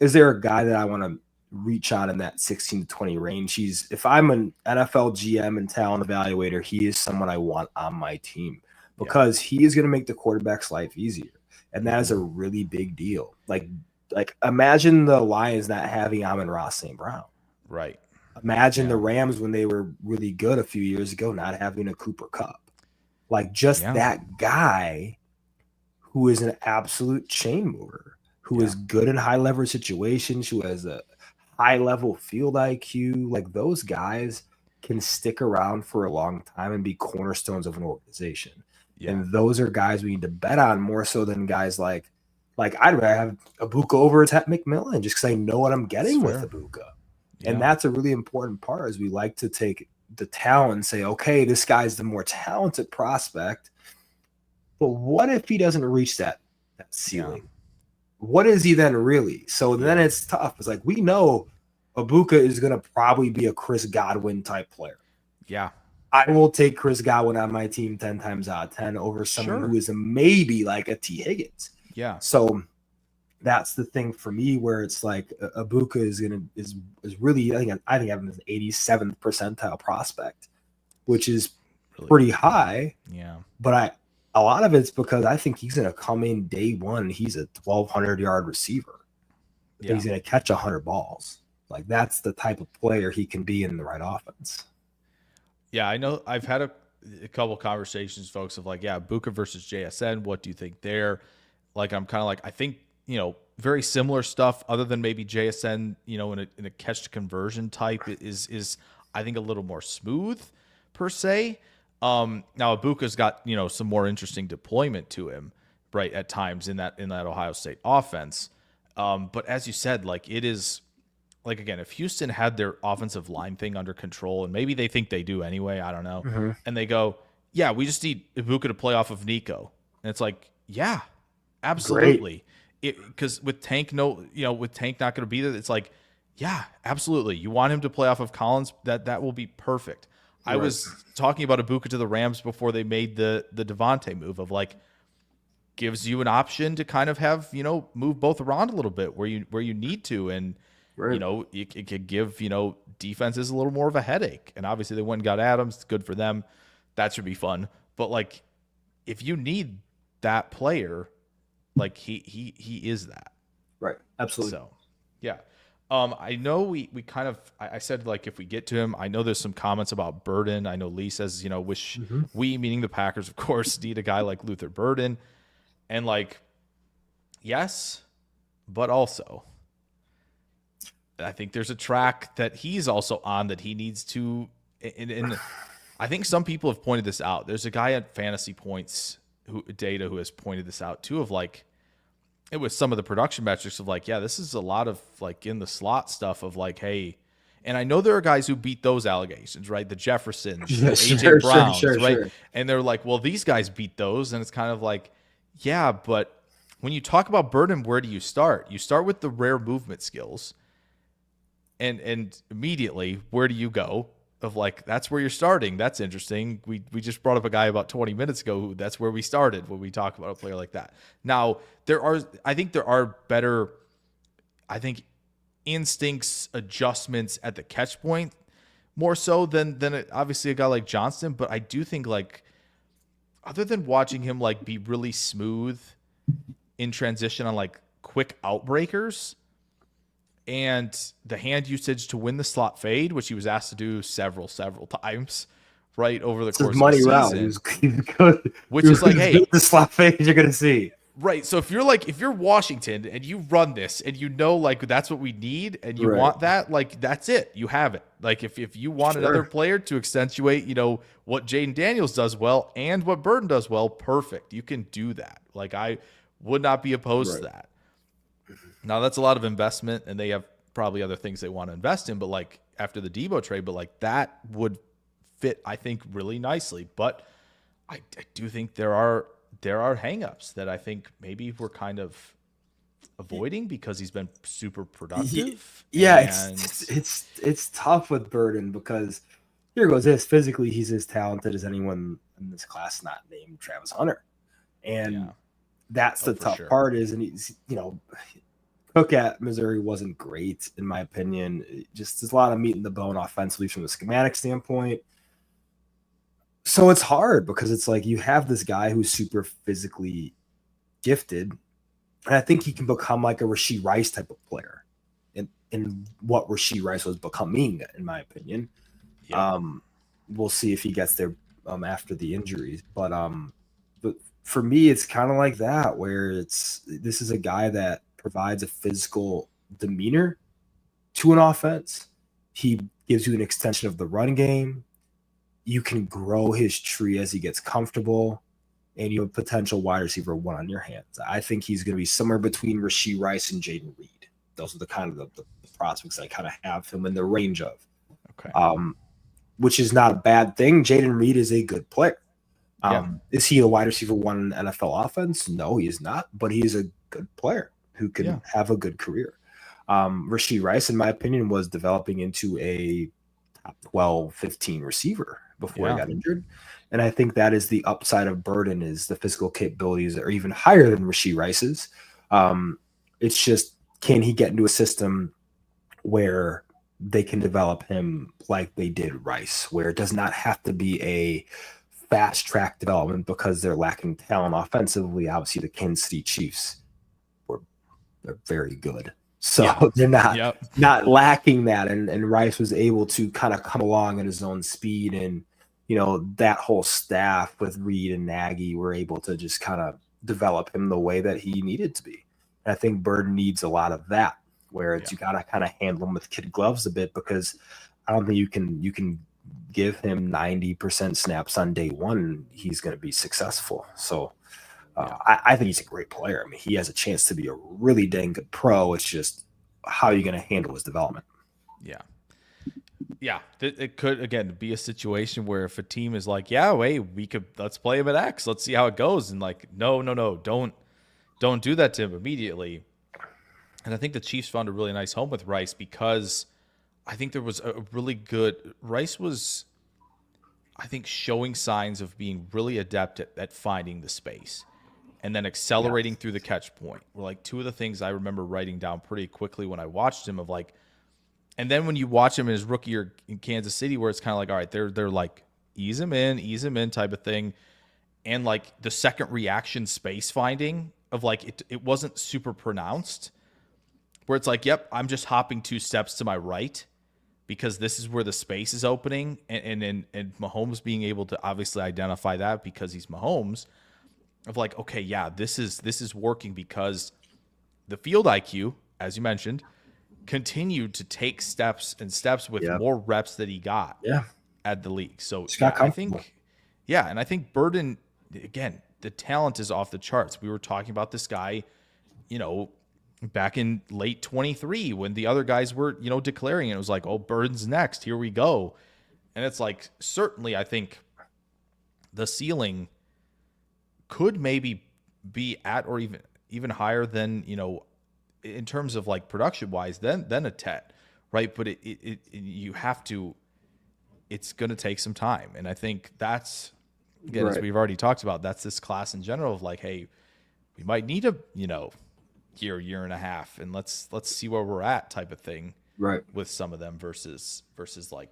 is there a guy that I want to reach on in that 16 to 20 range? If I'm an NFL GM and talent evaluator, he is someone I want on my team. Because he is going to make the quarterback's life easier. And that is a really big deal. Like imagine the Lions not having Amon-Ra St. Brown. Right. Imagine the Rams when they were really good a few years ago not having a Cooper Kupp. Like that guy who is an absolute chain mover, who is good in high leverage situations, who has a high level field IQ. Like those guys can stick around for a long time and be cornerstones of an organization. Yeah. And those are guys we need to bet on more so than guys like I'd rather have Ibuka over Tetairoa McMillan just because I know what I'm getting with Ibuka. Yeah. And that's a really important part is we like to take the talent and say, okay, this guy's the more talented prospect, but what if he doesn't reach that ceiling? Yeah. What is he then really? So then it's tough. It's like we know Ibuka is going to probably be a Chris Godwin type player. Yeah. I will take Chris Godwin on my team 10 times out of 10 over someone who is maybe like a T. Higgins. Yeah. So that's the thing for me where it's like Ibuka is really, I think I have him as an 87th percentile prospect, which is pretty high. Yeah. But a lot of it's because I think he's going to come in day one. He's a 1,200-yard receiver. Yeah. He's going to catch 100 balls. Like that's the type of player he can be in the right offense. Yeah, I know I've had a couple conversations, folks, of like, Ibuka versus JSN. What do you think there? Like, I'm kind of like, I think, very similar stuff other than maybe JSN, in a catch to conversion type is I think a little more smooth per se. Now Ibuka's got, some more interesting deployment to him, right, at times in that Ohio State offense. But as you said, like it is, like, again, if Houston had their offensive line thing under control, and maybe they think they do anyway, I don't know, and they go, we just need Ibuka to play off of Nico. And it's like, yeah, absolutely. Because with Tank, with Tank not going to be there, it's like, yeah, absolutely. You want him to play off of Collins, that will be perfect. Right. I was talking about Ibuka to the Rams before they made the Devontae move of like, gives you an option to kind of have, move both around a little bit where you need to. And, it could give, defenses a little more of a headache. And obviously they went and got Adams. It's good for them. That should be fun. But like, if you need that player, like he is that. Right. Absolutely. So, yeah. I know we kind of, I said, like, if we get to him, I know there's some comments about Burden. I know Lee says, wish we, meaning the Packers, of course, need a guy like Luther Burden. And like, yes, but also, I think there's a track that he's also on that he needs to, and I think some people have pointed this out. There's a guy at Fantasy Points data who has pointed this out too, of like, it was some of the production metrics of like, yeah, this is a lot of like in the slot stuff of like, hey, and I know there are guys who beat those allegations, right? The Jeffersons, the AJ Browns, right? Sure. And they're like, well, these guys beat those. And it's kind of like, yeah, but when you talk about Burden, where do you start? You start with the rare movement skills. And immediately, where do you go? Of like, that's where you're starting. That's interesting. We just brought up a guy about 20 minutes ago who that's where we started when we talk about a player like that. Now, I think there are better, instincts, adjustments at the catch point more so than obviously a guy like Johnston. But I do think, like, other than watching him like be really smooth in transition on like quick outbreakers and the hand usage to win the slot fade, which he was asked to do several times, right, over the course of the season. He was good. Which is like, hey, the slot fade you're gonna see. Right. So if you're Washington and you run this and you know like that's what we need and you want that, like that's it. You have it. Like if you want another player to accentuate, what Jayden Daniels does well and what Burden does well, perfect. You can do that. Like I would not be opposed to that. Now that's a lot of investment and they have probably other things they want to invest in, but like after the Debo trade, but like that would fit, I think, really nicely. But I do think there are hangups that I think maybe we're kind of avoiding because he's been super productive. Yeah, it's tough with Burden because here goes this. Physically, he's as talented as anyone in this class not named Travis Hunter. And that's the tough part is, and he's, Cook at Missouri wasn't great, in my opinion. Just there's a lot of meat in the bone offensively from the schematic standpoint. So it's hard because it's like you have this guy who's super physically gifted, and I think he can become like a Rashee Rice type of player, in what Rashee Rice was becoming, in my opinion. Yeah. We'll see if he gets there after the injuries, but for me, it's kind of like that, where this is a guy that provides a physical demeanor to an offense. He gives you an extension of the run game. You can grow his tree as he gets comfortable, and you have a potential wide receiver one on your hands. I think he's going to be somewhere between Rashee Rice and Jayden Reed. Those are the kind of the prospects I kind of have him in the range of. Okay. Which is not a bad thing. Jayden Reed is a good player. Is he a wide receiver one in NFL offense? No, he is not, but he is a good player who can have a good career. Rashee Rice, in my opinion, was developing into a top 12, 15 receiver before he got injured. And I think that is the upside of Burden, is the physical capabilities are even higher than Rashee Rice's. It's just, can he get into a system where they can develop him like they did Rice, where it does not have to be a fast track development because they're lacking talent offensively. Obviously, the Kansas City Chiefs they're very good. So they're not lacking that. And Rice was able to kind of come along at his own speed. And, that whole staff with Reed and Nagy were able to just kind of develop him the way that he needed to be. And I think Burden needs a lot of that, where it's you got to kind of handle him with kid gloves a bit, because I don't think you can give him 90% snaps on day one and he's going to be successful. So I think he's a great player. I mean, he has a chance to be a really dang good pro. It's just how are you going to handle his development? Yeah. It could, again, be a situation where if a team is like, let's play him at X. Let's see how it goes. And like, no, don't do that to him immediately. And I think the Chiefs found a really nice home with Rice, because I think there was a really good – Rice was, I think, showing signs of being really adept at finding the space and then accelerating through the catch point were like two of the things I remember writing down pretty quickly when I watched him, of like – and then when you watch him in his rookie year in Kansas City, where it's kind of like, all right, they're like ease him in type of thing. And like the second reaction space finding of like it wasn't super pronounced, where it's like, yep, I'm just hopping 2 steps to my right because this is where the space is opening, and Mahomes being able to obviously identify that because he's Mahomes, of like, okay, this is working because the field IQ, as you mentioned, continued to take steps with Yep. more reps that he got Yeah. at the league. So Just got I comfortable. think, and I think Burden, again, the talent is off the charts. We were talking about this guy, back in late 23 when the other guys were, declaring it was like, oh, Burden's next. Here we go. And it's like, certainly, I think the ceiling could maybe be at or even higher than, in terms of like production wise than a Tet, right? But you have to, it's going to take some time. And I think that's, again, as we've already talked about, that's this class in general of like, hey, we might need a, year and a half, and let's see where we're at type of thing, right? With some of them versus like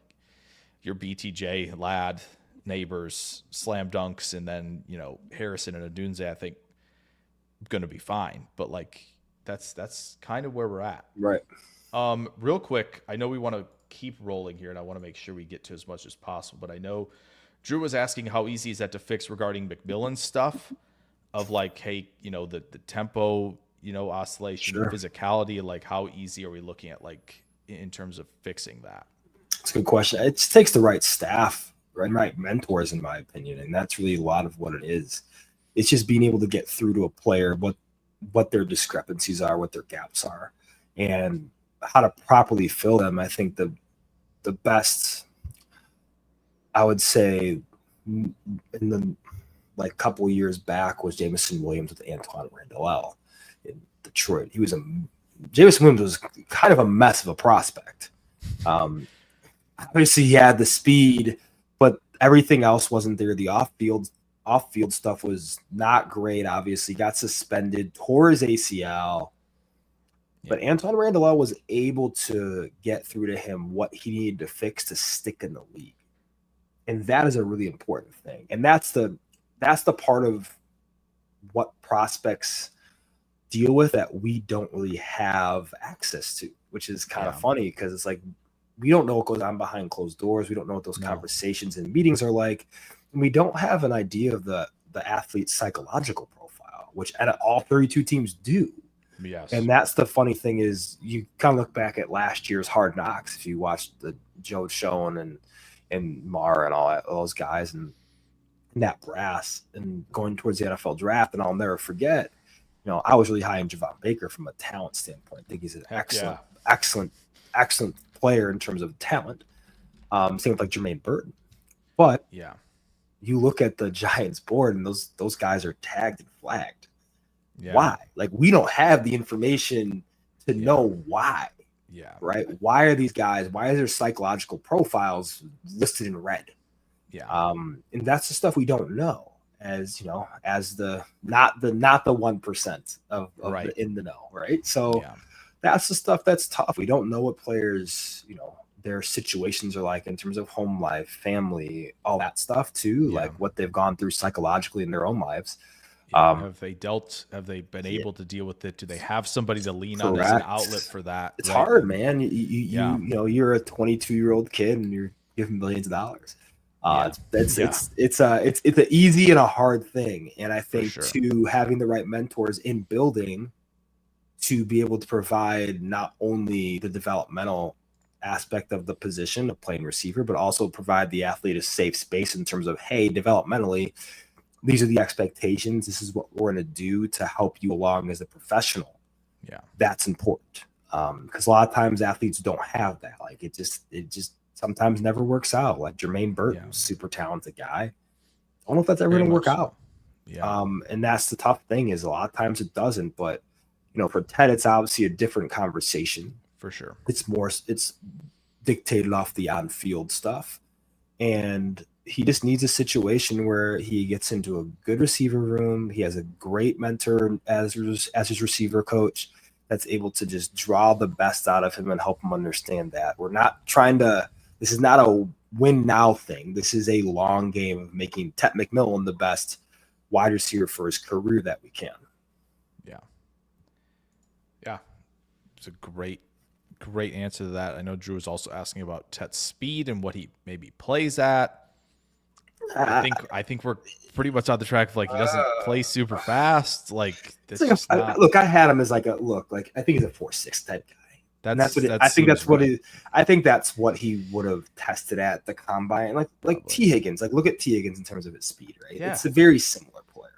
your BTJ, Ladd, Neighbors, slam dunks, and then Harrison and Adunze, I think going to be fine. But like that's kind of where we're at, right? Real quick, I know we want to keep rolling here, and I want to make sure we get to as much as possible. But I know Drew was asking how easy is that to fix regarding McMillan stuff, of like, hey, the tempo, oscillation, Sure. physicality, like how easy are we looking at, like in terms of fixing that? It's a good question. It takes the right staff, right mentors, in my opinion, and that's really a lot of what it is. It's just being able to get through to a player what their discrepancies are, what their gaps are, and how to properly fill them. I think the best, I would say, in the like couple of years back was Jamison Williams with Antoine Randall in Detroit. Jamison Williams was kind of a mess of a prospect. Obviously he had the speed, but everything else wasn't there. The off-field stuff was not great. Obviously got suspended, tore his ACL. But Antoine Randall was able to get through to him what he needed to fix to stick in the league. And that is a really important thing. And that's the part of what prospects deal with that we don't really have access to, which is kind of funny, because it's like we don't know what goes on behind closed doors. We don't know what those conversations and meetings are like. And we don't have an idea of the athlete's psychological profile, which all 32 teams do. Yes. And that's the funny thing is you kind of look back at last year's Hard Knocks, if you watched the Joe Schoen and Marr and all those guys and that brass and going towards the NFL draft. And I'll never forget, I was really high in Javon Baker from a talent standpoint. I think he's an excellent player in terms of talent. Same with like Jermaine Burton. But you look at the Giants board and those guys are tagged and flagged. Yeah. Why? Like, we don't have the information to know why. Yeah. Right. Why are these guys? Why is their psychological profiles listed in red? Yeah. And that's the stuff we don't know, as as the not the 1% of the in the know. Right. So that's the stuff that's tough. We don't know what players, their situations are like in terms of home life, family, all that stuff too, like what they've gone through psychologically in their own lives. Have they been able to deal with it? Do they have somebody to lean on as an outlet for that? It's hard, man. You're a 22-year-old kid and you're given millions of dollars. It's an easy and a hard thing. And I think too, having the right mentors in building to be able to provide not only the developmental aspect of the position of playing receiver, but also provide the athlete a safe space in terms of, hey, developmentally, these are the expectations. This is what we're going to do to help you along as a professional. Yeah. That's important. Because a lot of times athletes don't have that. Like it just sometimes never works out. Like Jermaine Burton, super talented guy. I don't know if that's ever going to work out. Yeah. And that's the tough thing is a lot of times it doesn't, but for Ted, it's obviously a different conversation. For sure. It's dictated off the on-field stuff. And he just needs a situation where he gets into a good receiver room. He has a great mentor as his receiver coach that's able to just draw the best out of him and help him understand that we're not this is not a win now thing. This is a long game of making Tet McMillan the best wide receiver for his career that we can. Yeah. Yeah. It's a great answer to that. I know Drew was also asking about Tet's speed and what he maybe plays at. I think we're pretty much on the track of like he doesn't play super fast. Like, look, I had him as I think he's a 4.6 type guy. That's what I think. I think that's what he would have tested at the combine. Like T Higgins. Like look at T Higgins in terms of his speed, right? Yeah. It's a very similar player.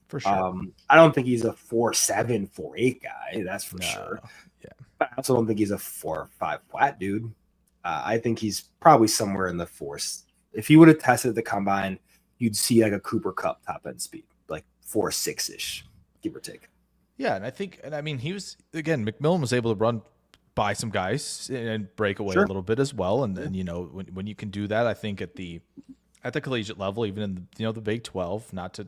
For sure. I don't think he's a 4.7, 4.8 guy. That's for sure. Yeah. But I also don't think he's a 4.5 flat dude. I think he's probably somewhere in the 4s. If he would have tested at the combine, you'd see like a Cooper Kupp top end speed, like 4.6 ish, give or take. Yeah, and I mean, he was, again, McMillan was able to run by some guys and break away a little bit as well. And you know, when you can do that, I think at the collegiate level, even in the Big 12, not to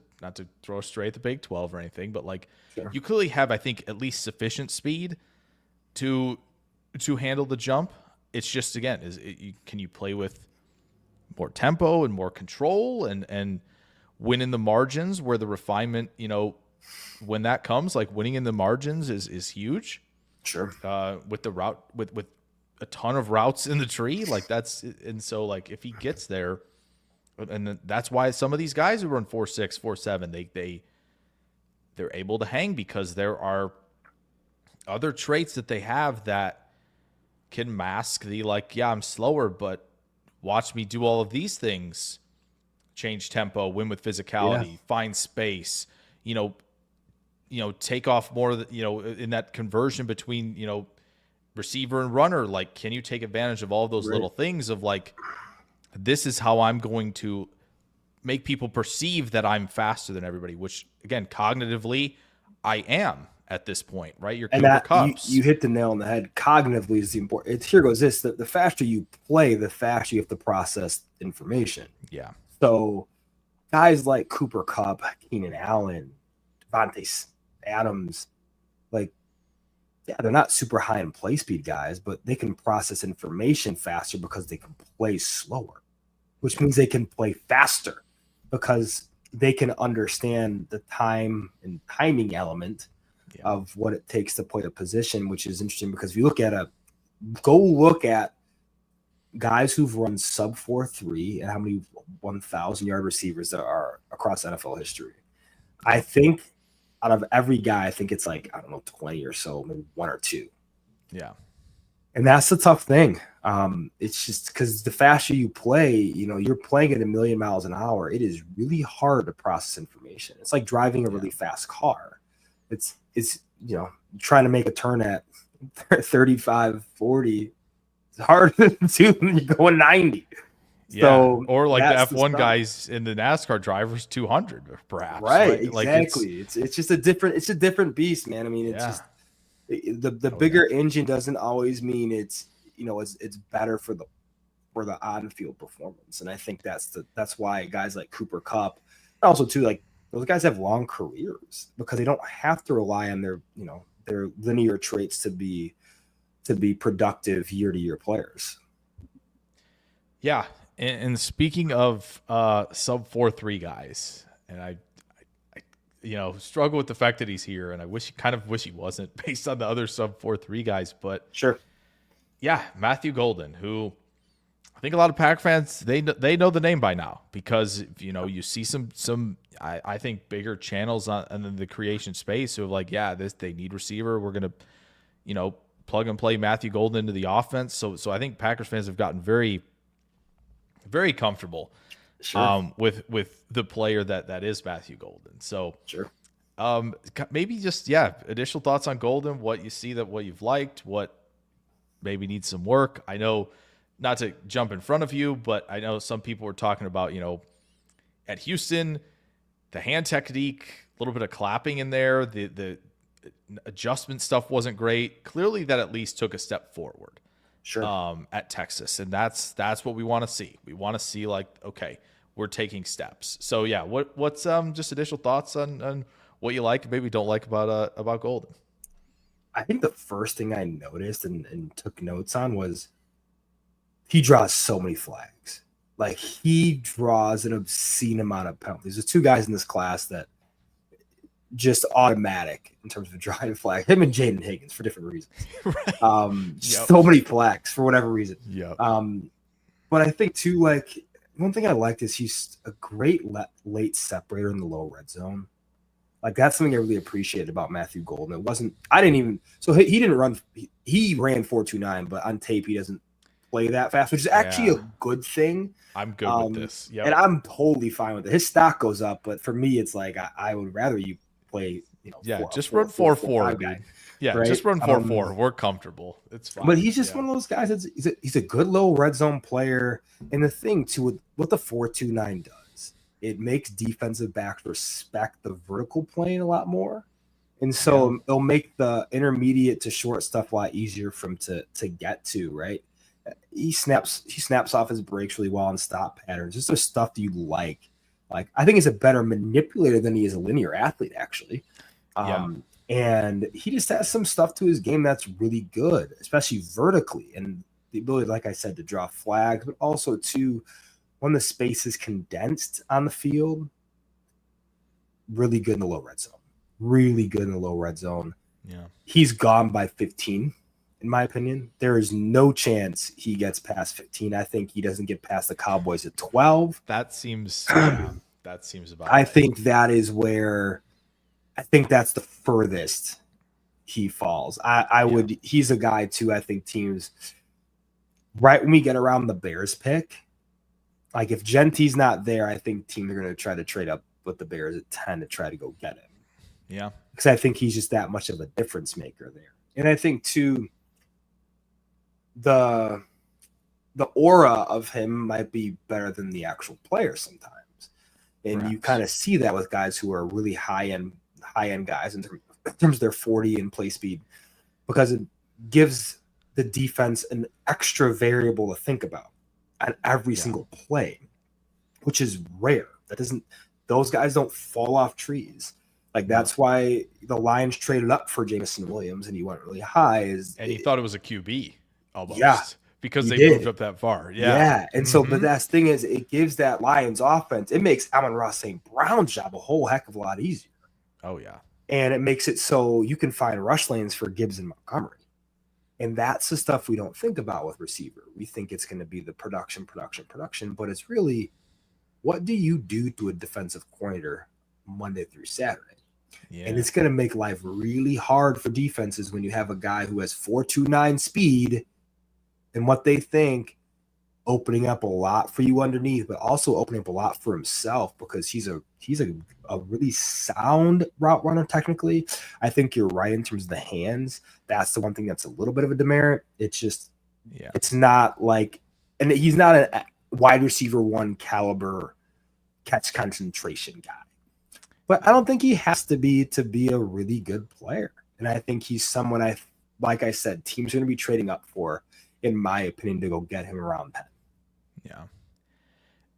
throw straight at the Big 12 or anything, but like you clearly have, I think, at least sufficient speed to handle the jump. It's just, again, can you play with more tempo and more control and win in the margins where the refinement, you know, when that comes, like winning in the margins is huge. Sure. With the route, with a ton of routes in the tree, like and so like if he gets there, and that's why some of these guys who run 4.6, 4.7, they're able to hang because there are other traits that they have that can mask the like, yeah, I'm slower, but watch me do all of these things: change tempo, win with physicality, find space, you know, take off more, in that conversion between, receiver and runner. Like, can you take advantage of all of those little things of like, this is how I'm going to make people perceive that I'm faster than everybody, which again, cognitively I am at this point, right? You're Cooper Kupps. You hit the nail on the head. Cognitively is the important. Here goes this: the faster you play, the faster you have to process information. Yeah. So guys like Cooper Kupp, Keenan Allen, Devontae Adams, like, yeah, they're not super high in play speed guys, but they can process information faster because they can play slower, which means they can play faster because they can understand the time and timing element of what it takes to play a position, which is interesting because if you look at guys who've run sub 4.3 and how many 1,000-yard receivers there are across NFL history. I think out of every guy, I think it's like, I don't know, 20 or so, maybe one or two. Yeah. And that's the tough thing. It's just because the faster you play, you're playing at 1,000,000 miles an hour. It is really hard to process information. It's like driving a really fast car. It's trying to make a turn at 35, 40. It's harder to do when you're going 90. Yeah. So or like the F1 guys in the NASCAR drivers 200 perhaps. Right. Exactly. Like it's just a different beast, man. I mean, it's just the bigger engine doesn't always mean it's better for the on-field performance. And I think that's why guys like Cooper Kupp, also too, like those guys have long careers because they don't have to rely on their linear traits to be productive year-to-year players. Yeah. And speaking of sub 4.3 guys, and I struggle with the fact that he's here, and I wish he wasn't based on the other sub 4.3 guys, but sure. Yeah, Matthew Golden, who I think a lot of Pack fans, they know the name by now because you see some I think bigger channels on the creation space who are like, yeah, they need receiver. We're gonna plug and play Matthew Golden into the offense. So I think Packers fans have gotten very, very comfortable with the player that is Matthew Golden. So sure. Maybe just additional thoughts on Golden, what you see, what you've liked, what maybe needs some work. I know, not to jump in front of you, but I know some people were talking about, at Houston, the hand technique, a little bit of clapping in there, the adjustment stuff wasn't great. Clearly that at least took a step forward. Sure. At Texas. And that's what we want to see. We want to see like, okay, we're taking steps. So yeah, what's just additional thoughts on what you like and maybe don't like about Golden? I think the first thing I noticed and took notes on was he draws so many flags. Like he draws an obscene amount of penalties. There's two guys in this class that just automatic in terms of drawing flag. Him and Jayden Higgins for different reasons. So many flags for whatever reason. Yeah. But I think too, like one thing I liked is he's a great late separator in the low red zone. Like that's something I really appreciated about Matthew Golden. It wasn't. I didn't even. So he didn't run. He ran 4.29, but on tape he doesn't play that fast, which is actually a good thing. I'm good with this. Yep. And I'm totally fine with it. His stock goes up, but for me, it's like I would rather you play. Just run 4.4, dude. Yeah, right? Just run 4.4. We're comfortable. It's fine. But he's just one of those guys. He's a good low red zone player. And the thing too, with what the 4.29 does, it makes defensive backs respect the vertical plane a lot more. And so it'll make the intermediate to short stuff a lot easier for him to get to, right? He snaps off his breaks really well on stop patterns. Just the stuff that you like. Like I think he's a better manipulator than he is a linear athlete, actually. And he just has some stuff to his game that's really good, especially vertically, and the ability, like I said, to draw flags, but also to when the space is condensed on the field, really good in the low red zone. Really good in the low red zone. Yeah, he's gone by 15. In my opinion, there is no chance he gets past 15. I think he doesn't get past the Cowboys at 12. That seems about I think that is where I think that's the furthest he falls. He's a guy too. I think teams right when we get around the Bears pick, like if Jeanty's not there, I think teams are going to try to trade up with the Bears at 10 to try to go get him. Yeah. Because I think he's just that much of a difference maker there. And I think too, the aura of him might be better than the actual player sometimes. And Perhaps. You kind of see that with guys who are really high end guys in terms of their 40 and play speed, because it gives the defense an extra variable to think about on every single play, which is rare. Those guys don't fall off trees. Like that's why the Lions traded up for Jameson Williams and he went really high. And he thought it was a QB almost. Yeah. Because they moved up that far. Yeah. And so, but that's thing is, it gives that Lions offense, it makes Amon-Ra St. Brown's job a whole heck of a lot easier. Oh, yeah. And it makes it so you can find rush lanes for Gibbs and Montgomery. And that's the stuff we don't think about with receiver. We think it's going to be the production, but it's really, what do you do to a defensive coordinator Monday through Saturday? Yeah. And it's going to make life really hard for defenses when you have a guy who has 4.29 speed and what they think opening up a lot for you underneath, but also opening up a lot for himself because he's a really sound route runner technically. I think you're right in terms of the hands. That's the one thing that's a little bit of a demerit. It's just, it's not like, and he's not a wide receiver one caliber catch concentration guy. But I don't think he has to be a really good player. And I think he's someone like I said, teams are going to be trading up for, in my opinion, to go get him around 10.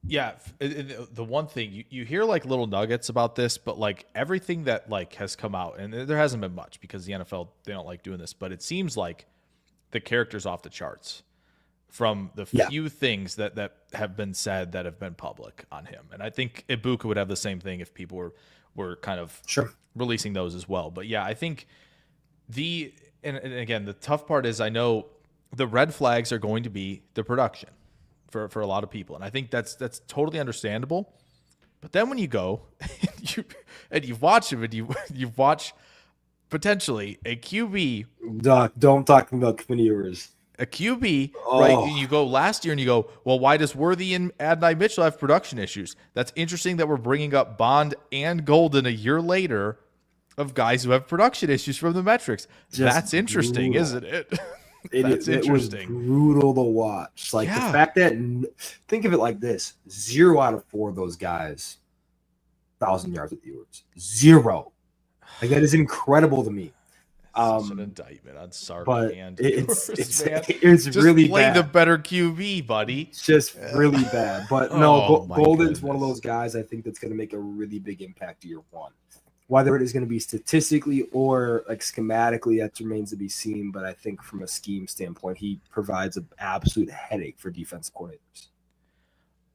Yeah. The one thing you hear like little nuggets about this, but like everything that like has come out, and there hasn't been much because the NFL, they don't like doing this, but it seems like the character's off the charts from the few things that have been said that have been public on him. And I think Ibuka would have the same thing if people were kind of releasing those as well. But yeah, I think and again, the tough part is I know the red flags are going to be the production for a lot of people. And I think that's totally understandable. But then when you go and you watch him and you watch potentially a QB. Doc, don't talk about maneuvers. A QB, right? And you go last year and you go, well, why does Worthy and Adonai Mitchell have production issues? That's interesting that we're bringing up Bond and Golden a year later of guys who have production issues from the metrics. That's interesting, isn't it? That's interesting. It was brutal to watch. Like the fact that, think of it like this: 0 out of 4 of those guys, 1,000 yards with viewers. 0. Like that is incredible to me. Such an indictment on Sark and it's just really play bad. The better QB, buddy. It's just really bad. But no, Golden's one of those guys I think that's going to make a really big impact year one. Whether it is going to be statistically or like schematically, that remains to be seen. But I think from a scheme standpoint, he provides an absolute headache for defensive coordinators.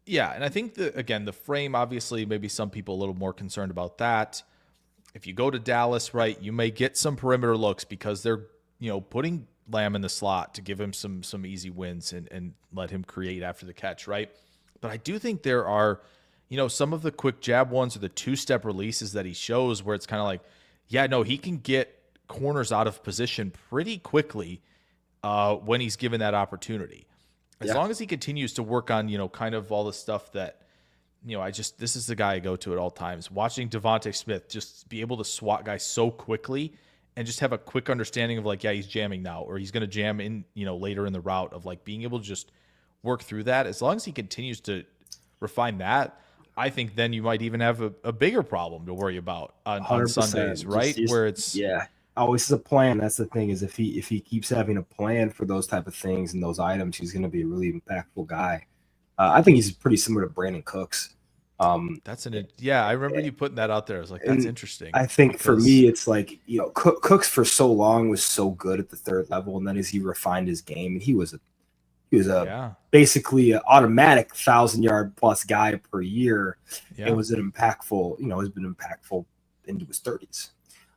Yeah, and I think the frame, obviously, maybe some people a little more concerned about that. If you go to Dallas, right, you may get some perimeter looks because they're, putting Lamb in the slot to give him some easy wins and let him create after the catch, right? But I do think there are, some of the quick jab ones or the two-step releases that he shows where it's kind of like, yeah, no, he can get corners out of position pretty quickly when he's given that opportunity. As long as he continues to work on, kind of all the stuff that, this is the guy I go to at all times. Watching Devontae Smith just be able to swat guys so quickly and just have a quick understanding of like, yeah, he's jamming now, or he's going to jam in, later in the route, of like being able to just work through that. As long as he continues to refine that, I think then you might even have a bigger problem to worry about on Sundays, right? Where it's always is a plan. That's the thing, is if he keeps having a plan for those type of things and those items, he's going to be a really impactful guy. I think he's pretty similar to Brandon Cooks. I remember you putting that out there. I was like, that's interesting. I think for me, it's like, Cooks for so long was so good at the third level, and then as he refined his game, and he was basically an automatic 1,000-yard plus guy per year. It was an impactful, has been impactful into his 30s.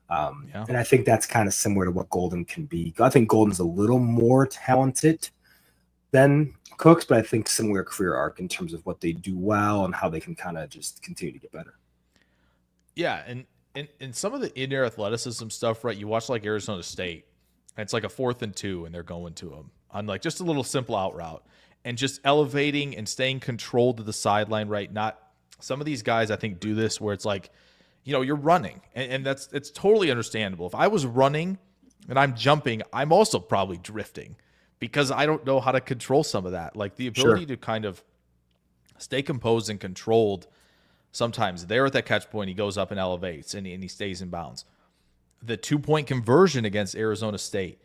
And I think that's kind of similar to what Golden can be. I think Golden's a little more talented than Cooks, but I think similar career arc in terms of what they do well and how they can kind of just continue to get better. Yeah, and some of the in-air athleticism stuff, right? You watch like Arizona State, and it's like a 4th and 2, and they're going to them on like just a little simple out route, and just elevating and staying controlled to the sideline, right? Not some of these guys, I think, do this where it's like, you're running, and it's totally understandable. If I was running and I'm jumping, I'm also probably drifting because I don't know how to control some of that. Like the ability to kind of stay composed and controlled. Sometimes there at that catch point, he goes up and elevates, and he stays in bounds. The 2-point conversion against Arizona State,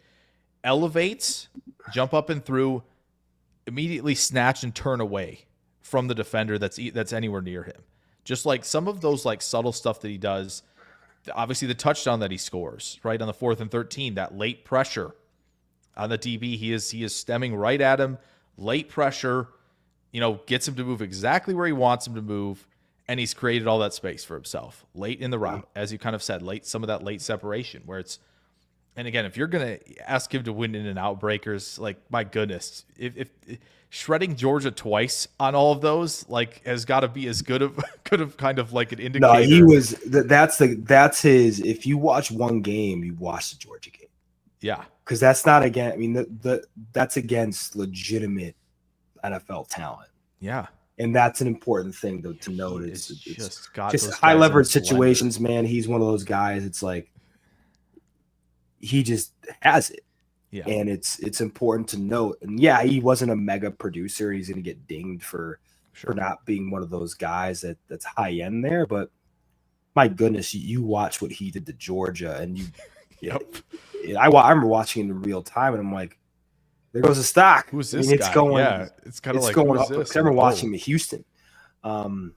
elevates, jump up and through, immediately snatch and turn away from the defender that's anywhere near him. Just like some of those like subtle stuff that he does. Obviously the touchdown that he scores, right, on the 4th and 13, that late pressure on the DB, he is stemming right at him, late pressure, gets him to move exactly where he wants him to move, and he's created all that space for himself late in the route, as you kind of said, some of that late separation where it's. And again, if you're going to ask him to win in and out breakers, like, my goodness, if shredding Georgia twice on all of those, like, has got to be as good of kind of like an indicator. No, he was. That's his. If you watch one game, you watch the Georgia game. Yeah, because that's not again. I mean, that's against legitimate NFL talent. Yeah, and that's an important thing to note. It's just high leverage situations, man. He's one of those guys. It's like he just has it. Yeah. And it's important to note. And yeah, he wasn't a mega producer. He's going to get dinged for not being one of those guys that's high end there. But my goodness, you watch what he did to Georgia, and I remember watching it in real time, and I'm like, there goes a stock. Who's this guy? It's kind of like going up. I remember watching him in Houston. I'm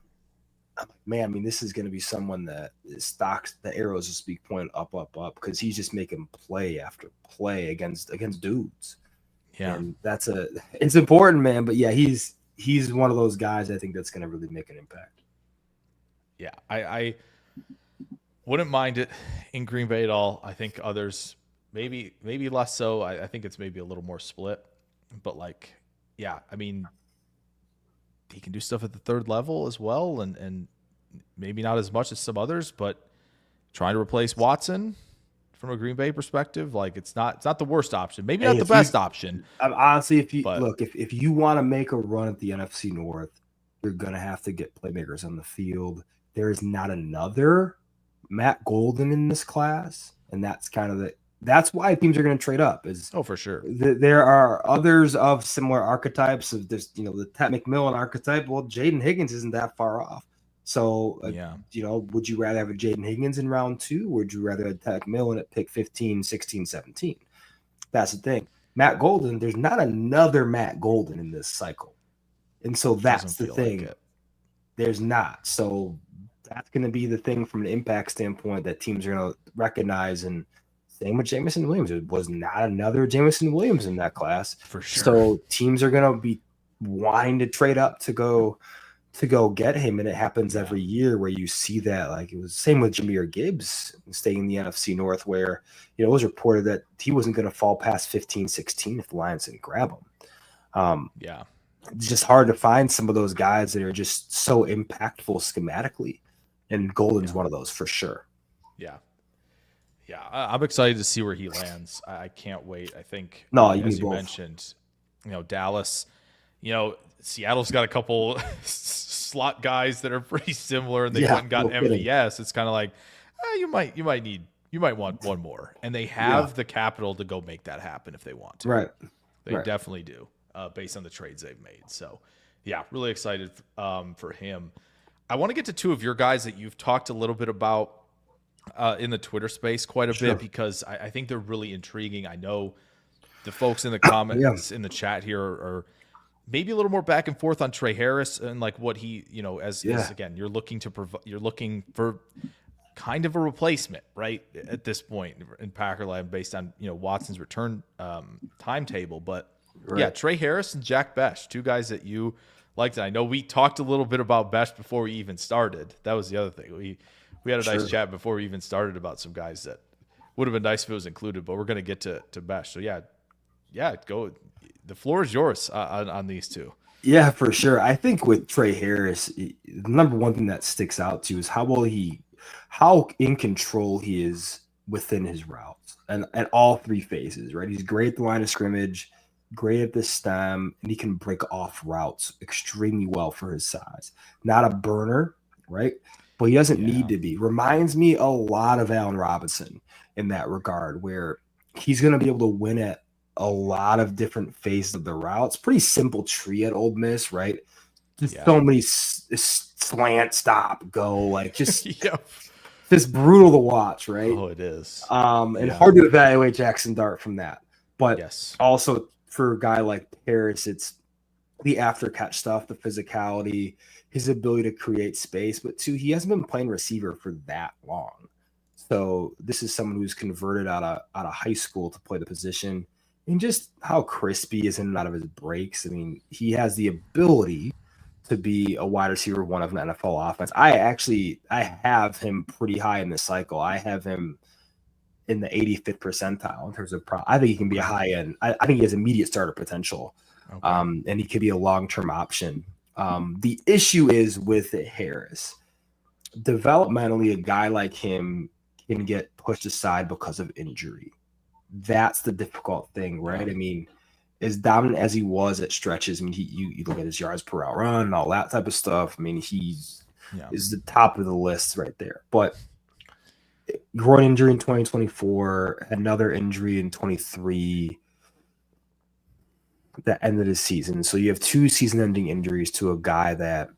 like, man, I mean, this is going to be someone that stocks the arrows just be pointed up, because he's just making play after play against dudes. Yeah, and it's important, man. But yeah, he's one of those guys I think that's going to really make an impact. Yeah, I wouldn't mind it in Green Bay at all. I think others maybe less so. I think it's maybe a little more split. But like, yeah, I mean, he can do stuff at the third level as well, and maybe not as much as some others, but trying to replace Watson from a Green Bay perspective, like it's not the worst option. Maybe not the best option. Honestly, if you want to make a run at the NFC North, you're gonna have to get playmakers on the field. There is not another Matt Golden in this class, and that's kind of that's why teams are going to trade up. For sure. There are others of similar archetypes of this, the Tetairoa McMillan archetype. Well, Jayden Higgins isn't that far off. So, would you rather have a Jayden Higgins in round 2, or would you rather have Tetairoa McMillan at pick 15, 16, 17? That's the thing. Matt Golden, there's not another Matt Golden in this cycle. And so that's the thing. Like there's not. So that's going to be the thing from an impact standpoint that teams are going to recognize. And same with Jameson Williams. It was not another Jameson Williams in that class. For sure. So teams are going to be wanting to trade up to go get him. And it happens every year where you see that. Like it was the same with Jahmyr Gibbs staying in the NFC North, where, it was reported that he wasn't going to fall past 15, 16 if the Lions didn't grab him. it's just hard to find some of those guys that are just so impactful schematically. And Golden's one of those for sure. Yeah. Yeah. I'm excited to see where he lands. I can't wait. I think, No, as you mentioned, Dallas, Seattle's got a couple slot guys that are pretty similar, and they went and got MVS. It's kind of like, you might want one more, and they have the capital to go make that happen if they want to. Right. They definitely do, based on the trades they've made. So, yeah, really excited for him. I want to get to two of your guys that you've talked a little bit about in the Twitter space quite a bit, because I think they're really intriguing. I know the folks in the comments in the chat here are maybe a little more back and forth on Trey Harris and like what he, as again, you're looking for kind of a replacement, right, at this point in Packerland based on Watson's return timetable. But Trey Harris and Jack Bech, two guys that you liked. And I know we talked a little bit about Bech before we even started. That was the other thing. We had a nice chat before we even started about some guys that would have been nice if it was included, but we're going to get to Bech. So go. The floor is yours on these two. Yeah, for sure. I think with Trey Harris, the number one thing that sticks out to you is how in control he is within his routes and at all three phases, right? He's great at the line of scrimmage, great at the stem, and he can break off routes extremely well for his size. Not a burner, right? But he doesn't need to be. Reminds me a lot of Allen Robinson in that regard, where he's going to be able to win at a lot of different phases of the routes. Pretty simple tree at Ole Miss, right? Just so many slant, stop, go, like just just brutal to watch, right? Oh, it is. And hard to evaluate Jackson Dart from that. But also for a guy like Harris, it's the after catch stuff, the physicality, his ability to create space. But two, he hasn't been playing receiver for that long. So this is someone who's converted out of high school to play the position. And just how crispy he is in and out of his breaks. I mean, he has the ability to be a wide receiver one of an NFL offense. I have him pretty high in this cycle. I have him in the 85th percentile in terms of I think he can be a high end. I think he has immediate starter potential. Okay. And he could be a long-term option. The issue is with Harris. Developmentally, a guy like him can get pushed aside because of injury. That's the difficult thing, right? I mean, as dominant as he was at stretches, I mean, you look at his yards per route run and all that type of stuff. I mean, he's is the top of the list right there. But groin injury in 2024, another injury in 23, the end of the season. So you have two season-ending injuries to a guy that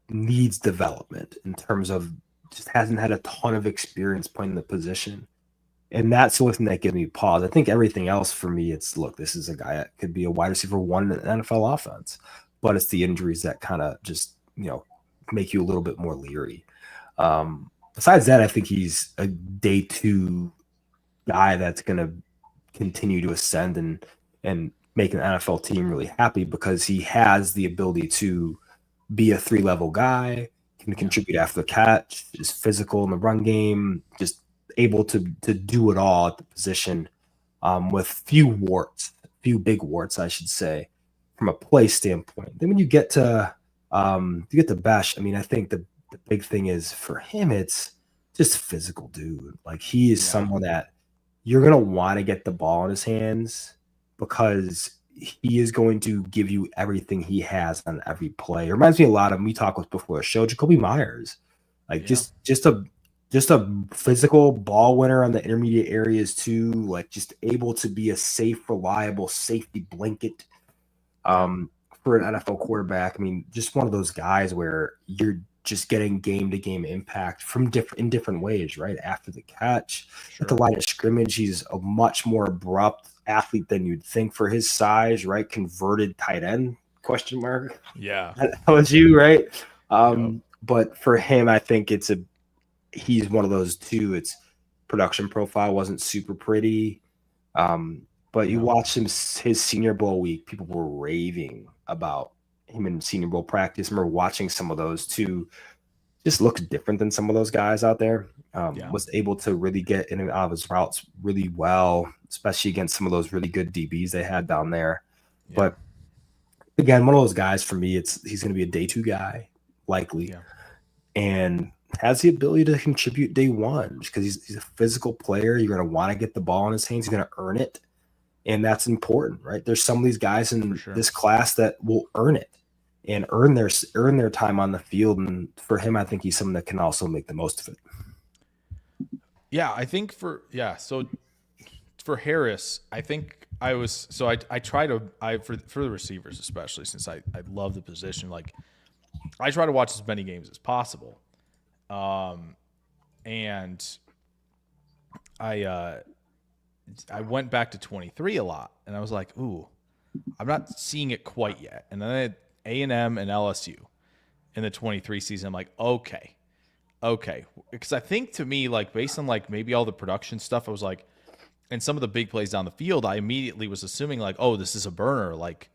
needs development in terms of just hasn't had a ton of experience playing the position. And that's the only thing that gives me pause. I think everything else for me, this is a guy that could be a wide receiver one in an NFL offense, but it's the injuries that kind of just, make you a little bit more leery. Besides that, I think he's a day two guy that's going to continue to ascend and make an NFL team really happy because he has the ability to be a 3-level guy, can contribute after the catch, is physical in the run game, just able to do it all at the position with few big warts, I should say, from a play standpoint. Then when you get to Bech, I mean, I think the big thing is for him, it's just physical, dude. Like he is someone that you're going to want to get the ball in his hands because he is going to give you everything he has on every play. It reminds me a lot of, we talked with before the show, Jacoby Myers, like just a physical ball winner on the intermediate areas too, like just able to be a safe, reliable safety blanket for an NFL quarterback. I mean, just one of those guys where you're just getting game-to-game impact in different ways, right? After the catch, at the line of scrimmage, he's a much more abrupt athlete than you'd think for his size, right? Converted tight end, question mark. Yeah. That was you, right? But for him, I think he's one of those two. Its production profile wasn't super pretty. But you watch his Senior Bowl week, people were raving about him in Senior Bowl practice. I remember watching some of those too. Just looks different than some of those guys out there. Was able to really get in and out of his routes really well, especially against some of those really good DBs they had down there. Yeah. But again, one of those guys for me, he's going to be a day 2 guy, likely, Yeah. and has the ability to contribute day 1 because he's a physical player. You're going to want to get the ball in his hands. He's going to earn it, and that's important, right? There's some of these guys in this class that will earn it and earn their time on the field. And for him, I think he's someone that can also make the most of it. Yeah, I think for Harris, I think I try to for the receivers especially, since I love the position, like I try to watch as many games as possible. And I went back to 23 a lot, and I was like, ooh, I'm not seeing it quite yet. And then I had A&M and LSU in the 23 season. I'm like, okay. Because I think, to me, like, based on like maybe all the production stuff, I was like, and some of the big plays down the field, I immediately was assuming like, oh, this is a burner. Like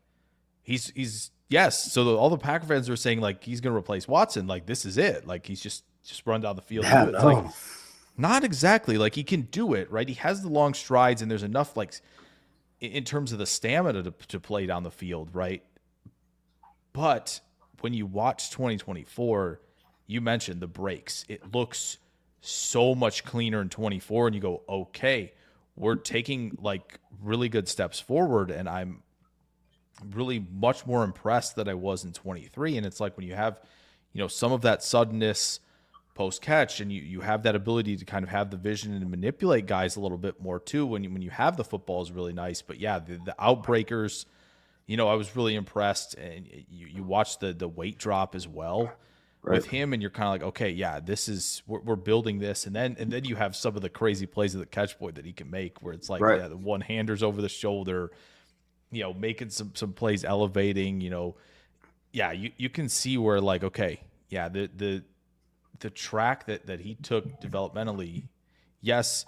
he's yes. So all the Packer fans were saying like he's going to replace Watson. Like this is it. Like he's just run down the field. Yeah, and do it. It's like, not exactly. Like he can do it, right? He has the long strides, and there's enough like in terms of the stamina to play down the field, right? But when you watch 2024, you mentioned the breaks. It looks so much cleaner in 24, and you go, okay, we're taking like really good steps forward, and I'm really much more impressed than I was in 23. And it's like when you have, some of that suddenness post catch, and you have that ability to kind of have the vision and manipulate guys a little bit more too. When you have the football is really nice. But yeah, the outbreakers, I was really impressed, and you watch the weight drop as well. Right. With him, and you're kind of like, okay, yeah, this is we're building this, and then you have some of the crazy plays at the catch point that he can make, where it's like, right. Yeah, the one handers over the shoulder, making some plays, elevating, yeah, you can see where like, okay, yeah, the track that he took developmentally, yes,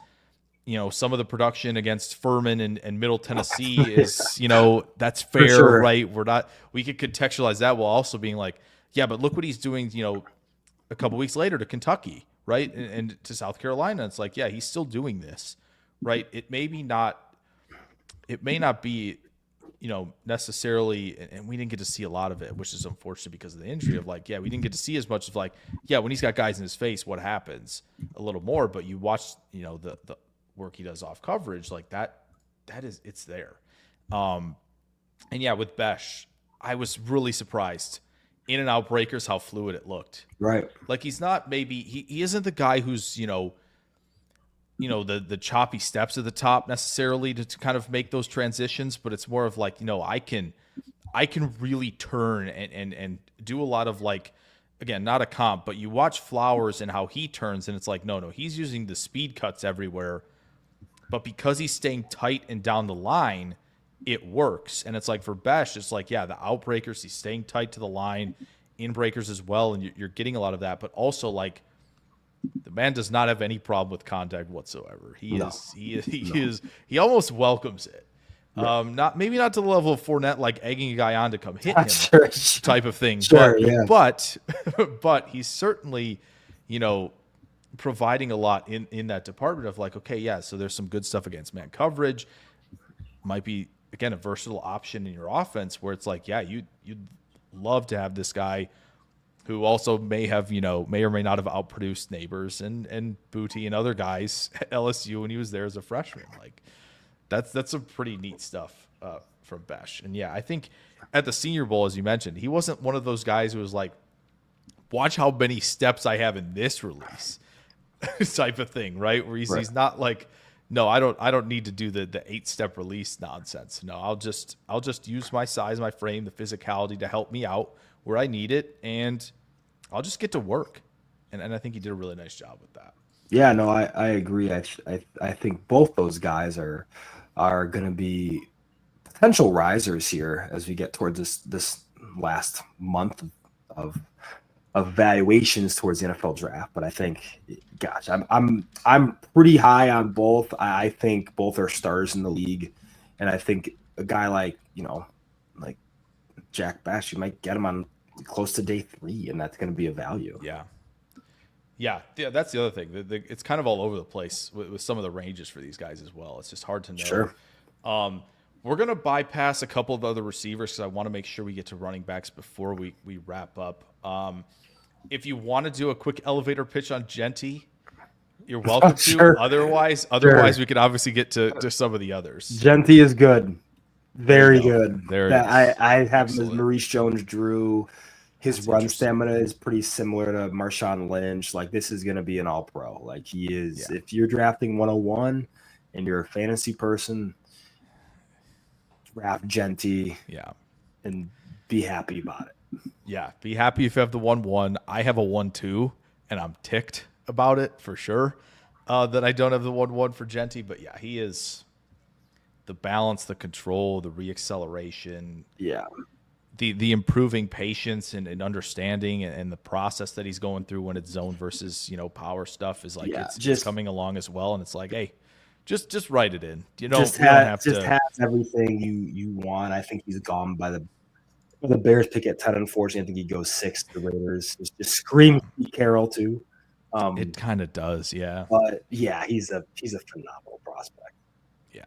some of the production against Furman and Middle Tennessee is, that's fair, sure. Right? We could contextualize that while also being like, yeah, but look what he's doing, a couple weeks later to Kentucky, right? And to South Carolina. It's like, yeah, he's still doing this, right? It may not be, necessarily, and we didn't get to see a lot of it, which is unfortunate because of the injury of like, yeah, we didn't get to see as much of like, yeah, when he's got guys in his face, what happens a little more, but you watch, the work he does off coverage, like it's there. And yeah, with Besh, I was really surprised in and out breakers, how fluid it looked. Right. Like he's not he isn't the guy who's, the choppy steps at the top necessarily to kind of make those transitions, but it's more of like, I can really turn and do a lot of like, again, not a comp, but you watch Flowers and how he turns, and it's like, no, he's using the speed cuts everywhere, but because he's staying tight and down the line, it works. And it's like for Besh, it's like, yeah, the outbreakers, he's staying tight to the line, in breakers as well, and you're getting a lot of that. But also, like, the man does not have any problem with contact whatsoever. He almost welcomes it. Right. Not to the level of Fournette, like egging a guy on to come hit him, sure. Type of thing. Sure, but he's certainly, providing a lot in that department of like, okay, yeah, so there's some good stuff against man coverage. Might be, again, a versatile option in your offense where it's like, yeah, you'd love to have this guy who also may or may not have outproduced Neighbors and Booty and other guys at LSU when he was there as a freshman. Like that's some pretty neat stuff from Besh. And yeah, I think at the Senior Bowl, as you mentioned, he wasn't one of those guys who was like, watch how many steps I have in this release type of thing, right? Where he's not like, no, I don't need to do the 8-step release nonsense. No, I'll just use my size, my frame, the physicality to help me out where I need it, and I'll just get to work. And I think he did a really nice job with that. Yeah, no, I agree. I think both those guys are going to be potential risers here as we get towards this last month of evaluations towards the NFL draft. But I think, gosh, I'm pretty high on both. I think both are stars in the league, and I think a guy like like Jack Bash, you might get him on close to day 3, and that's going to be a value. Yeah, that's the other thing. It's kind of all over the place with some of the ranges for these guys as well. It's just hard to know. Sure. We're going to bypass a couple of other receivers because I want to make sure we get to running backs before we wrap up. If you want to do a quick elevator pitch on Jeanty, you're welcome to. Sure. Otherwise, Sure. we could obviously get to some of the others. Jeanty is good. Very There you go. good. There it is. I have him as Excellent. Maurice Jones-Drew. His That's run interesting. stamina is pretty similar to Marshawn Lynch. Like, this is going to be an all-pro. Like, he is. Yeah. If you're drafting 101 and you're a fantasy person, draft Jeanty Yeah. and be happy about it. Yeah. Be happy if you have the 1-1. I have a 1-2, and I'm ticked about it for sure that I don't have the 1-1 for Jeanty. But, yeah, he is the balance, the control, the reacceleration. Yeah. The improving patience and understanding and the process that he's going through when it's zone versus, power stuff is like, it's coming along as well. And it's like, hey, just write it in. You know, just has everything you want. I think he's gone by the Bears pick at 10. Unfortunately, I think he goes 6 to the Raiders. Just screams Pete Carroll too. It kind of does, yeah. But yeah, he's a phenomenal prospect. Yeah.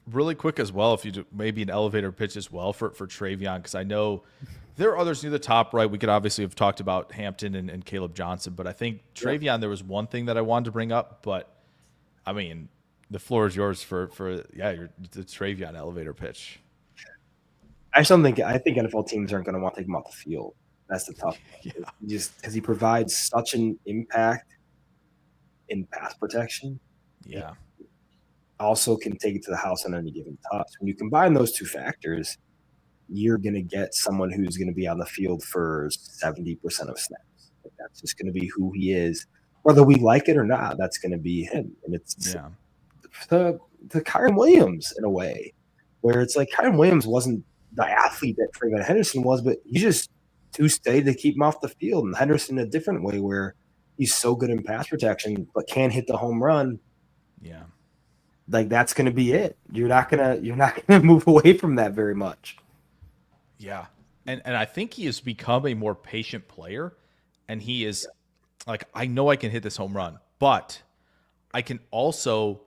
Really quick as well, if you do maybe an elevator pitch as well for Treveyon, because I know there are others near the top right. We could obviously have talked about Hampton and Caleb Johnson, but I think Treveyon, there was one thing that I wanted to bring up, but I mean, the floor is yours for the Treveyon elevator pitch. I think NFL teams aren't going to want to take him off the field. That's the tough thing. Just because he provides such an impact in pass protection. Yeah. Also can take it to the house on any given touch. When you combine those two factors, you're going to get someone who's going to be on the field for 70% of snaps. That's just going to be who he is. Whether we like it or not, that's going to be him. And it's the Kyren Williams in a way, where it's like Kyren Williams wasn't the athlete that Treveyon Henderson was, but he just too steady to keep him off the field. And Henderson in a different way, where he's so good in pass protection but can't hit the home run. Yeah. Like, that's going to be it. You're not gonna move away from that very much. Yeah, and I think he has become a more patient player, and he is like, I know I can hit this home run, but I can also,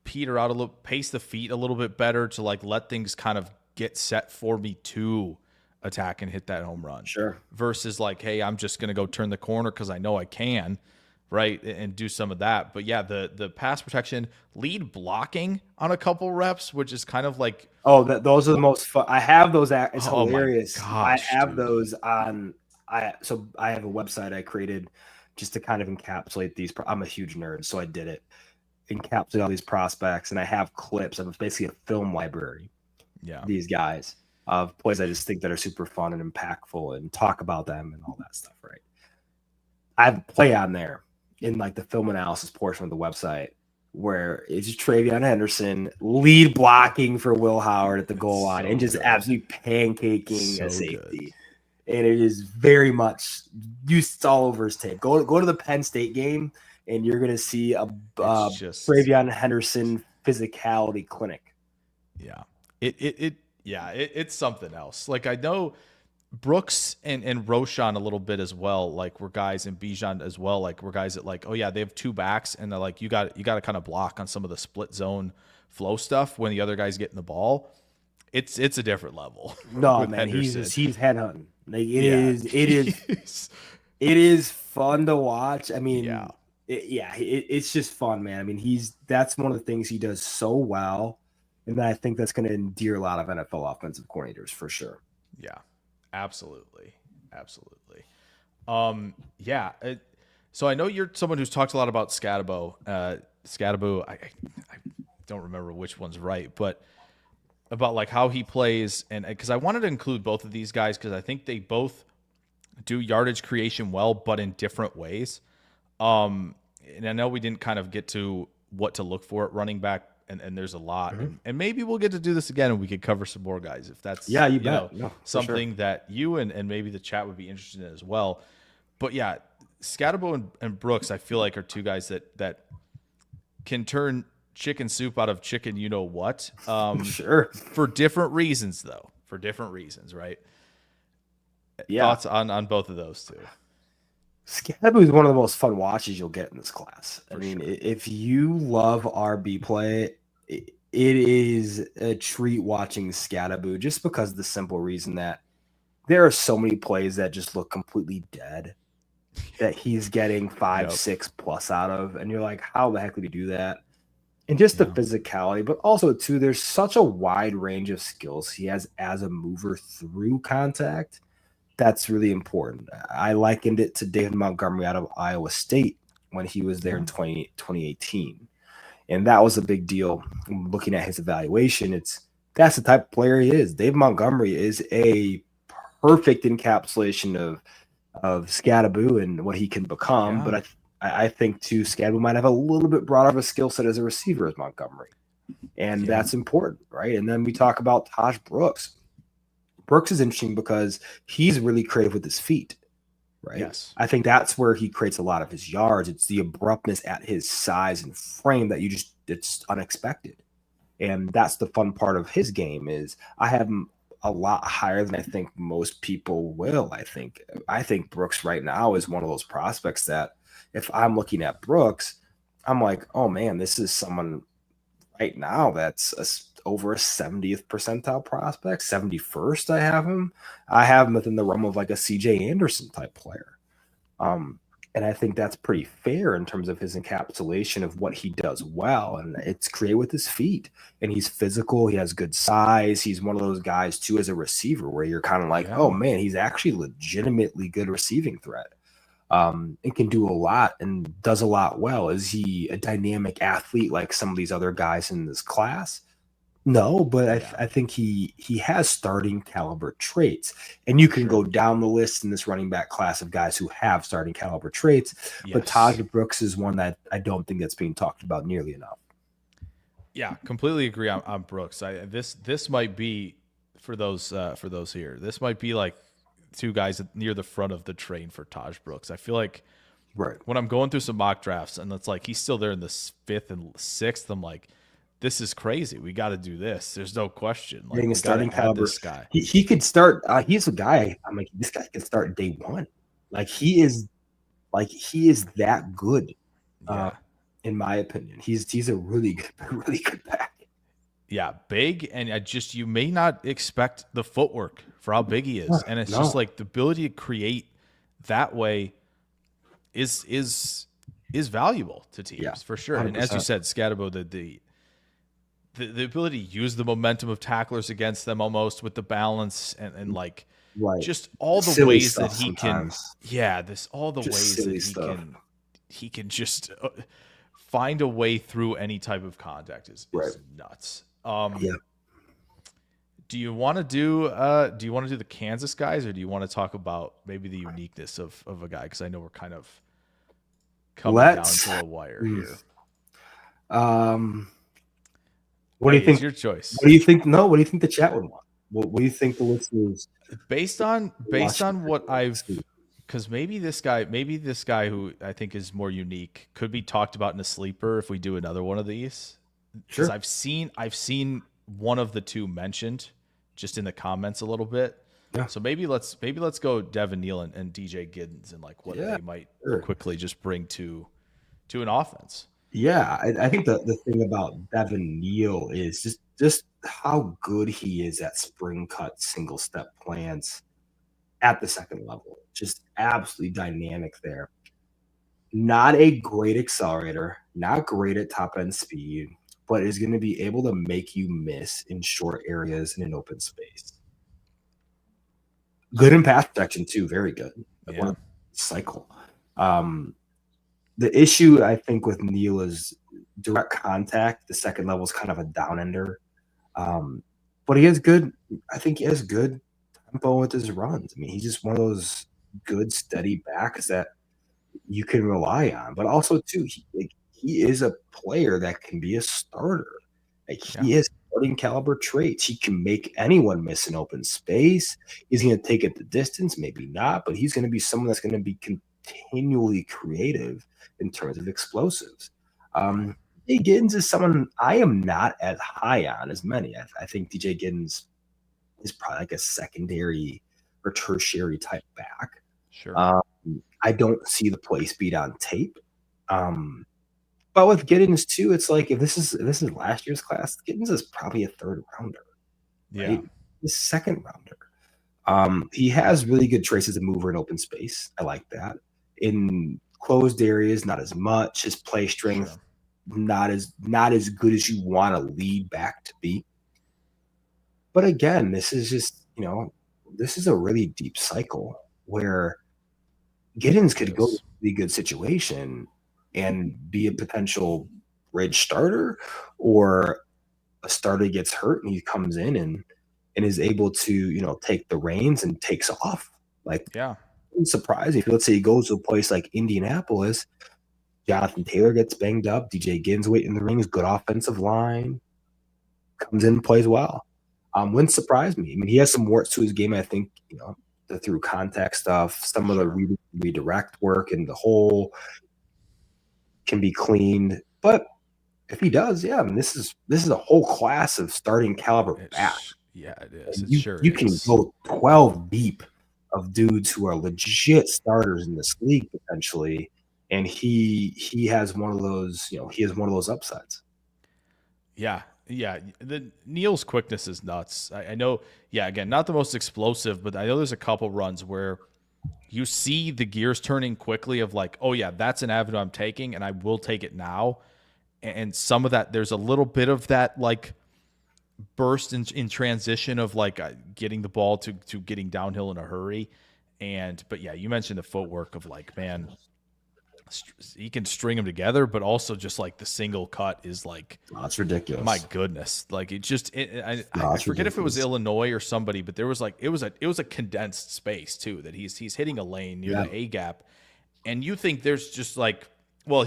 peter out a little, pace the feet a little bit better to like let things kind of get set for me to attack and hit that home run. Sure. Versus like, hey, I'm just gonna go turn the corner because I know I can. Right, and do some of that. But yeah, the pass protection, lead blocking on a couple reps, which is kind of like, those are the most fun. I have those. It's hilarious. Gosh, I have those on. I have a website I created just to kind of encapsulate these. I'm a huge nerd, so I did it. Encapsulate all these prospects, and I have clips of basically a film library. Yeah, these guys of plays I just think that are super fun and impactful, and talk about them and all that stuff. Right. I have a play on there in like the film analysis portion of the website where it's Treveyon Henderson lead blocking for Will Howard at the goal line and just absolutely pancaking a safety. Good. And it is very much used all over his tape. Go to the Penn State game and you're going to see a Treveyon Henderson physicality clinic. Yeah. It's something else. Like, I know Brooks and Roshan a little bit as well, like, we're guys, and Bijan as well, like, we're guys that like, oh yeah, they have two backs, and they're like, you got to kind of block on some of the split zone flow stuff when the other guy's getting the ball. It's a different level. No, man, Henderson. he's headhunting. Like, it is fun to watch. I mean, it's just fun, man. I mean, that's one of the things he does so well, and I think that's going to endear a lot of NFL offensive coordinators for sure. Yeah. Absolutely. So I know you're someone who's talked a lot about Scatabo. I don't remember which one's right, but about like how he plays, and because I wanted to include both of these guys because I think they both do yardage creation well, but in different ways. And I know we didn't kind of get to what to look for at running back. And there's a lot, and maybe we'll get to do this again, and we could cover some more guys if that's something that you and maybe the chat would be interested in as well. But yeah, Scatabo and Brooks, I feel like, are two guys that can turn chicken soup out of chicken, you know what? Sure. For different reasons, though. Right? Yeah. Thoughts on both of those two? Scadaboo is one of the most fun watches you'll get in this class. I mean, if you love RB play, it is a treat watching Scadaboo just because of the simple reason that there are so many plays that just look completely dead that he's getting 5, 6 plus out of. And you're like, how the heck did he do that? And just the physicality, but also, too, there's such a wide range of skills he has as a mover through contact. That's really important. I likened it to David Montgomery out of Iowa State when he was there in 2018. And that was a big deal. Looking at his evaluation, that's the type of player he is. David Montgomery is a perfect encapsulation of Scadaboo and what he can become. But I think, too, Scadaboo might have a little bit broader of a skill set as a receiver as Montgomery. And that's important, right? And then we talk about Taj Brooks. Brooks is interesting because he's really creative with his feet, right? Yes. I think that's where he creates a lot of his yards. It's the abruptness at his size and frame that it's unexpected. And that's the fun part of his game is I have him a lot higher than I think most people will. I think Brooks right now is one of those prospects that if I'm looking at Brooks, I'm like, oh man, this is someone right now that's over a 70th percentile prospect, 71st. I have him within the realm of like a CJ Anderson type player. And I think that's pretty fair in terms of his encapsulation of what he does well. And it's created with his feet. And he's physical. He has good size. He's one of those guys, too, as a receiver where you're kind of like, oh, man, he's actually legitimately good receiving threat. And can do a lot and does a lot well. Is he a dynamic athlete like some of these other guys in this class? No, but I think he has starting caliber traits. And you can go down the list in this running back class of guys who have starting caliber traits. Yes. But Taj Brooks is one that I don't think that's being talked about nearly enough. Yeah, completely agree on Brooks. This might be for those here. This might be like two guys near the front of the train for Taj Brooks. I feel like when I'm going through some mock drafts and it's like he's still there in the 5th and 6th, I'm like, this is crazy. We got to do this. There's no question. Like, we starting caliber. This guy. He could start. He's a guy. I'm like, this guy can start day one. Like he is that good. In my opinion, he's a really good back. Yeah, big, and you may not expect the footwork for how big he is, and it's just like the ability to create that way is valuable to teams for sure. 100%. And as you said, Scadaboo, the ability to use the momentum of tacklers against them almost with the balance and like just all the silly ways that he sometimes. All the just ways that he can just find a way through any type of contact is nuts. Do you want to do the Kansas guys, or do you want to talk about maybe the uniqueness of a guy? Because I know we're kind of coming down to the wire here. What do you think? Your choice. What do you think? No, what do you think the chat would want? What do you think the listeners? Based on what I've, because maybe this guy who I think is more unique could be talked about in a sleeper if we do another one of these. Sure. I've seen one of the two mentioned just in the comments a little bit. Yeah. So maybe let's go Devin Neal and DJ Giddens and like what they might quickly just bring to an offense. Yeah, I think the thing about Devin Neal is just how good he is at spring cut single step plans at the second level. Just absolutely dynamic there. Not a great accelerator, not great at top end speed, but is going to be able to make you miss in short areas in an open space. Good in pass protection too, very good. Cycle. The issue, I think, with Neal is direct contact. The second level is kind of a down ender. But he has good tempo with his runs. I mean, he's just one of those good, steady backs that you can rely on. But also, too, he is a player that can be a starter. Like, he has starting caliber traits. He can make anyone miss an open space. He's going to take it the distance, maybe not, but he's going to be someone that's going to be continually creative in terms of explosives. DJ Giddens is someone I am not as high on as many. I think DJ Giddens is probably like a secondary or tertiary type back. Sure. I don't see the play speed on tape. But with Giddens too, it's like if this is last year's class, Giddens is probably a third rounder, Yeah. right? The second rounder. He has really good traces of mover in open space. I like that. In closed areas, not as much. His play strength, Sure. not as good as you want a lead back to be. But again, this is just, this is a really deep cycle where Giddens could go to Yes. a really good situation and be a potential bridge starter, or a starter gets hurt and he comes in and is able to, take the reins and takes off. Like, Yeah. it's surprising. Let's say he goes to a place like Indianapolis, Jonathan Taylor gets banged up, DJ Ginn's waiting in the rings, good offensive line, comes in and plays well. Wouldn't surprise me. I mean, he has some warts to his game, I think, through contact stuff, some of the Sure. redirect work and the whole can be cleaned. But if he does, yeah, I mean, this is a whole class of starting caliber back. Yeah, it is. And It sure you can is. go 12 deep of dudes who are legit starters in this league potentially, and he has one of those, he has one of those upsides. Yeah. Yeah. The Neal's quickness is nuts. I know. Yeah. Again, not the most explosive, but I know there's a couple runs where you see the gears turning quickly of like, oh yeah, that's an avenue I'm taking and I will take it now. And some of that, there's a little bit of that like burst in transition of like getting the ball to getting downhill in a hurry. But yeah, you mentioned the footwork of like, man, he can string them together, but also just like the single cut is like, That's ridiculous. my goodness. Like it just, I That's forget if it was ridiculous. Illinois or somebody, but there was like, it was a condensed space too, that he's hitting a lane near the A gap. And you think there's just like, well,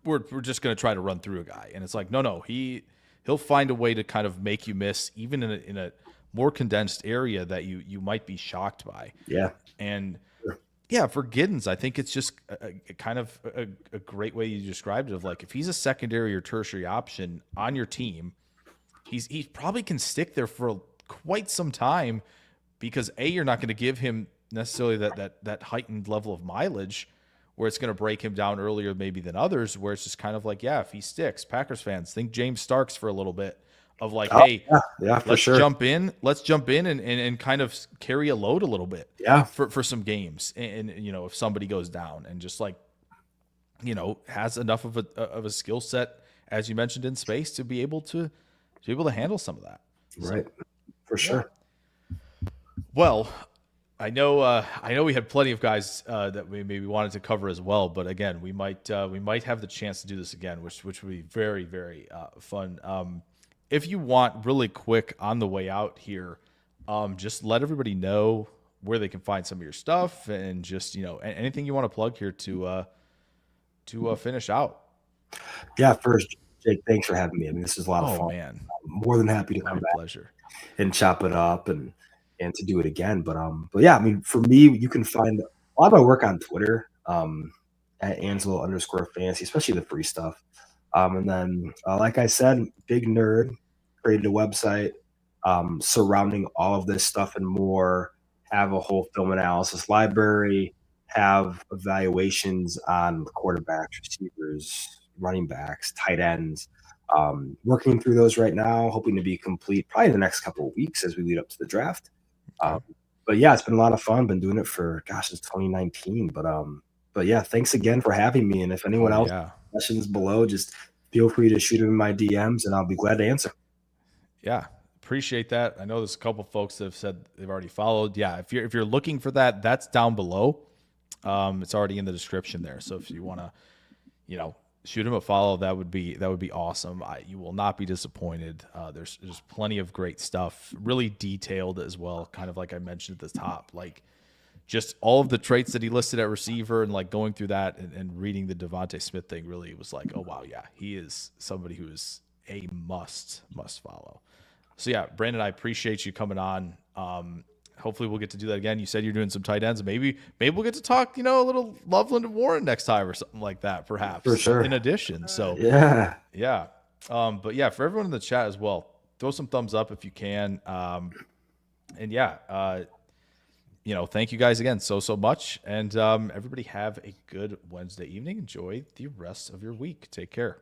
we're just going to try to run through a guy. And it's like, no, he'll find a way to kind of make you miss even in a more condensed area that you might be shocked by. Yeah. And yeah, for Giddens, I think it's just a kind of a great way you described it of like, if he's a secondary or tertiary option on your team, he probably can stick there for quite some time because you're not going to give him necessarily that heightened level of mileage where it's going to break him down earlier maybe than others, where it's just kind of like, yeah, if he sticks, Packers fans think James Starks for a little bit of like, hey, yeah, for let's sure. jump in and kind of carry a load a little bit for some games. And if somebody goes down and just like, has enough of a skill set, as you mentioned, in space to be able to handle some of that. Right. For sure. Well, I know we had plenty of guys that we maybe wanted to cover as well, but again, we might have the chance to do this again, which would be very, very fun. If you want, really quick on the way out here, just let everybody know where they can find some of your stuff and just anything you want to plug here to finish out. Yeah, first, Jake, thanks for having me. I mean, this is a lot of fun. Man, I'm more than happy to come back. Pleasure. And chop it up and to do it again. But yeah, I mean, for me, you can find a lot of my work on Twitter at Angelo_fantasy, especially the free stuff. And then, like I said, big nerd, created a website surrounding all of this stuff and more. Have a whole film analysis library. Have evaluations on the quarterbacks, receivers, running backs, tight ends. Working through those right now, hoping to be complete probably in the next couple of weeks as we lead up to the draft. Okay. But yeah, it's been a lot of fun. Been doing it for since 2019. But yeah, thanks again for having me. And if anyone else has questions below, just feel free to shoot them in my DMs, and I'll be glad to answer. Yeah, appreciate that. I know there's a couple folks that have said they've already followed. Yeah, if you're looking for that, that's down below. It's already in the description there. So if you want to, shoot him a follow, that would be awesome. You will not be disappointed. There's plenty of great stuff, really detailed as well. Kind of like I mentioned at the top, like just all of the traits that he listed at receiver and like going through that and reading the Devontae Smith thing really was like, oh wow, yeah, he is somebody who is a must follow. So yeah, Brandon, I appreciate you coming on. Hopefully we'll get to do that again. You said you're doing some tight ends. Maybe we'll get to talk, a little Loveland and Warren next time or something like that, perhaps. For sure. In addition. So yeah. But yeah, for everyone in the chat as well, throw some thumbs up if you can. And yeah, thank you guys again so much. And everybody have a good Wednesday evening. Enjoy the rest of your week. Take care.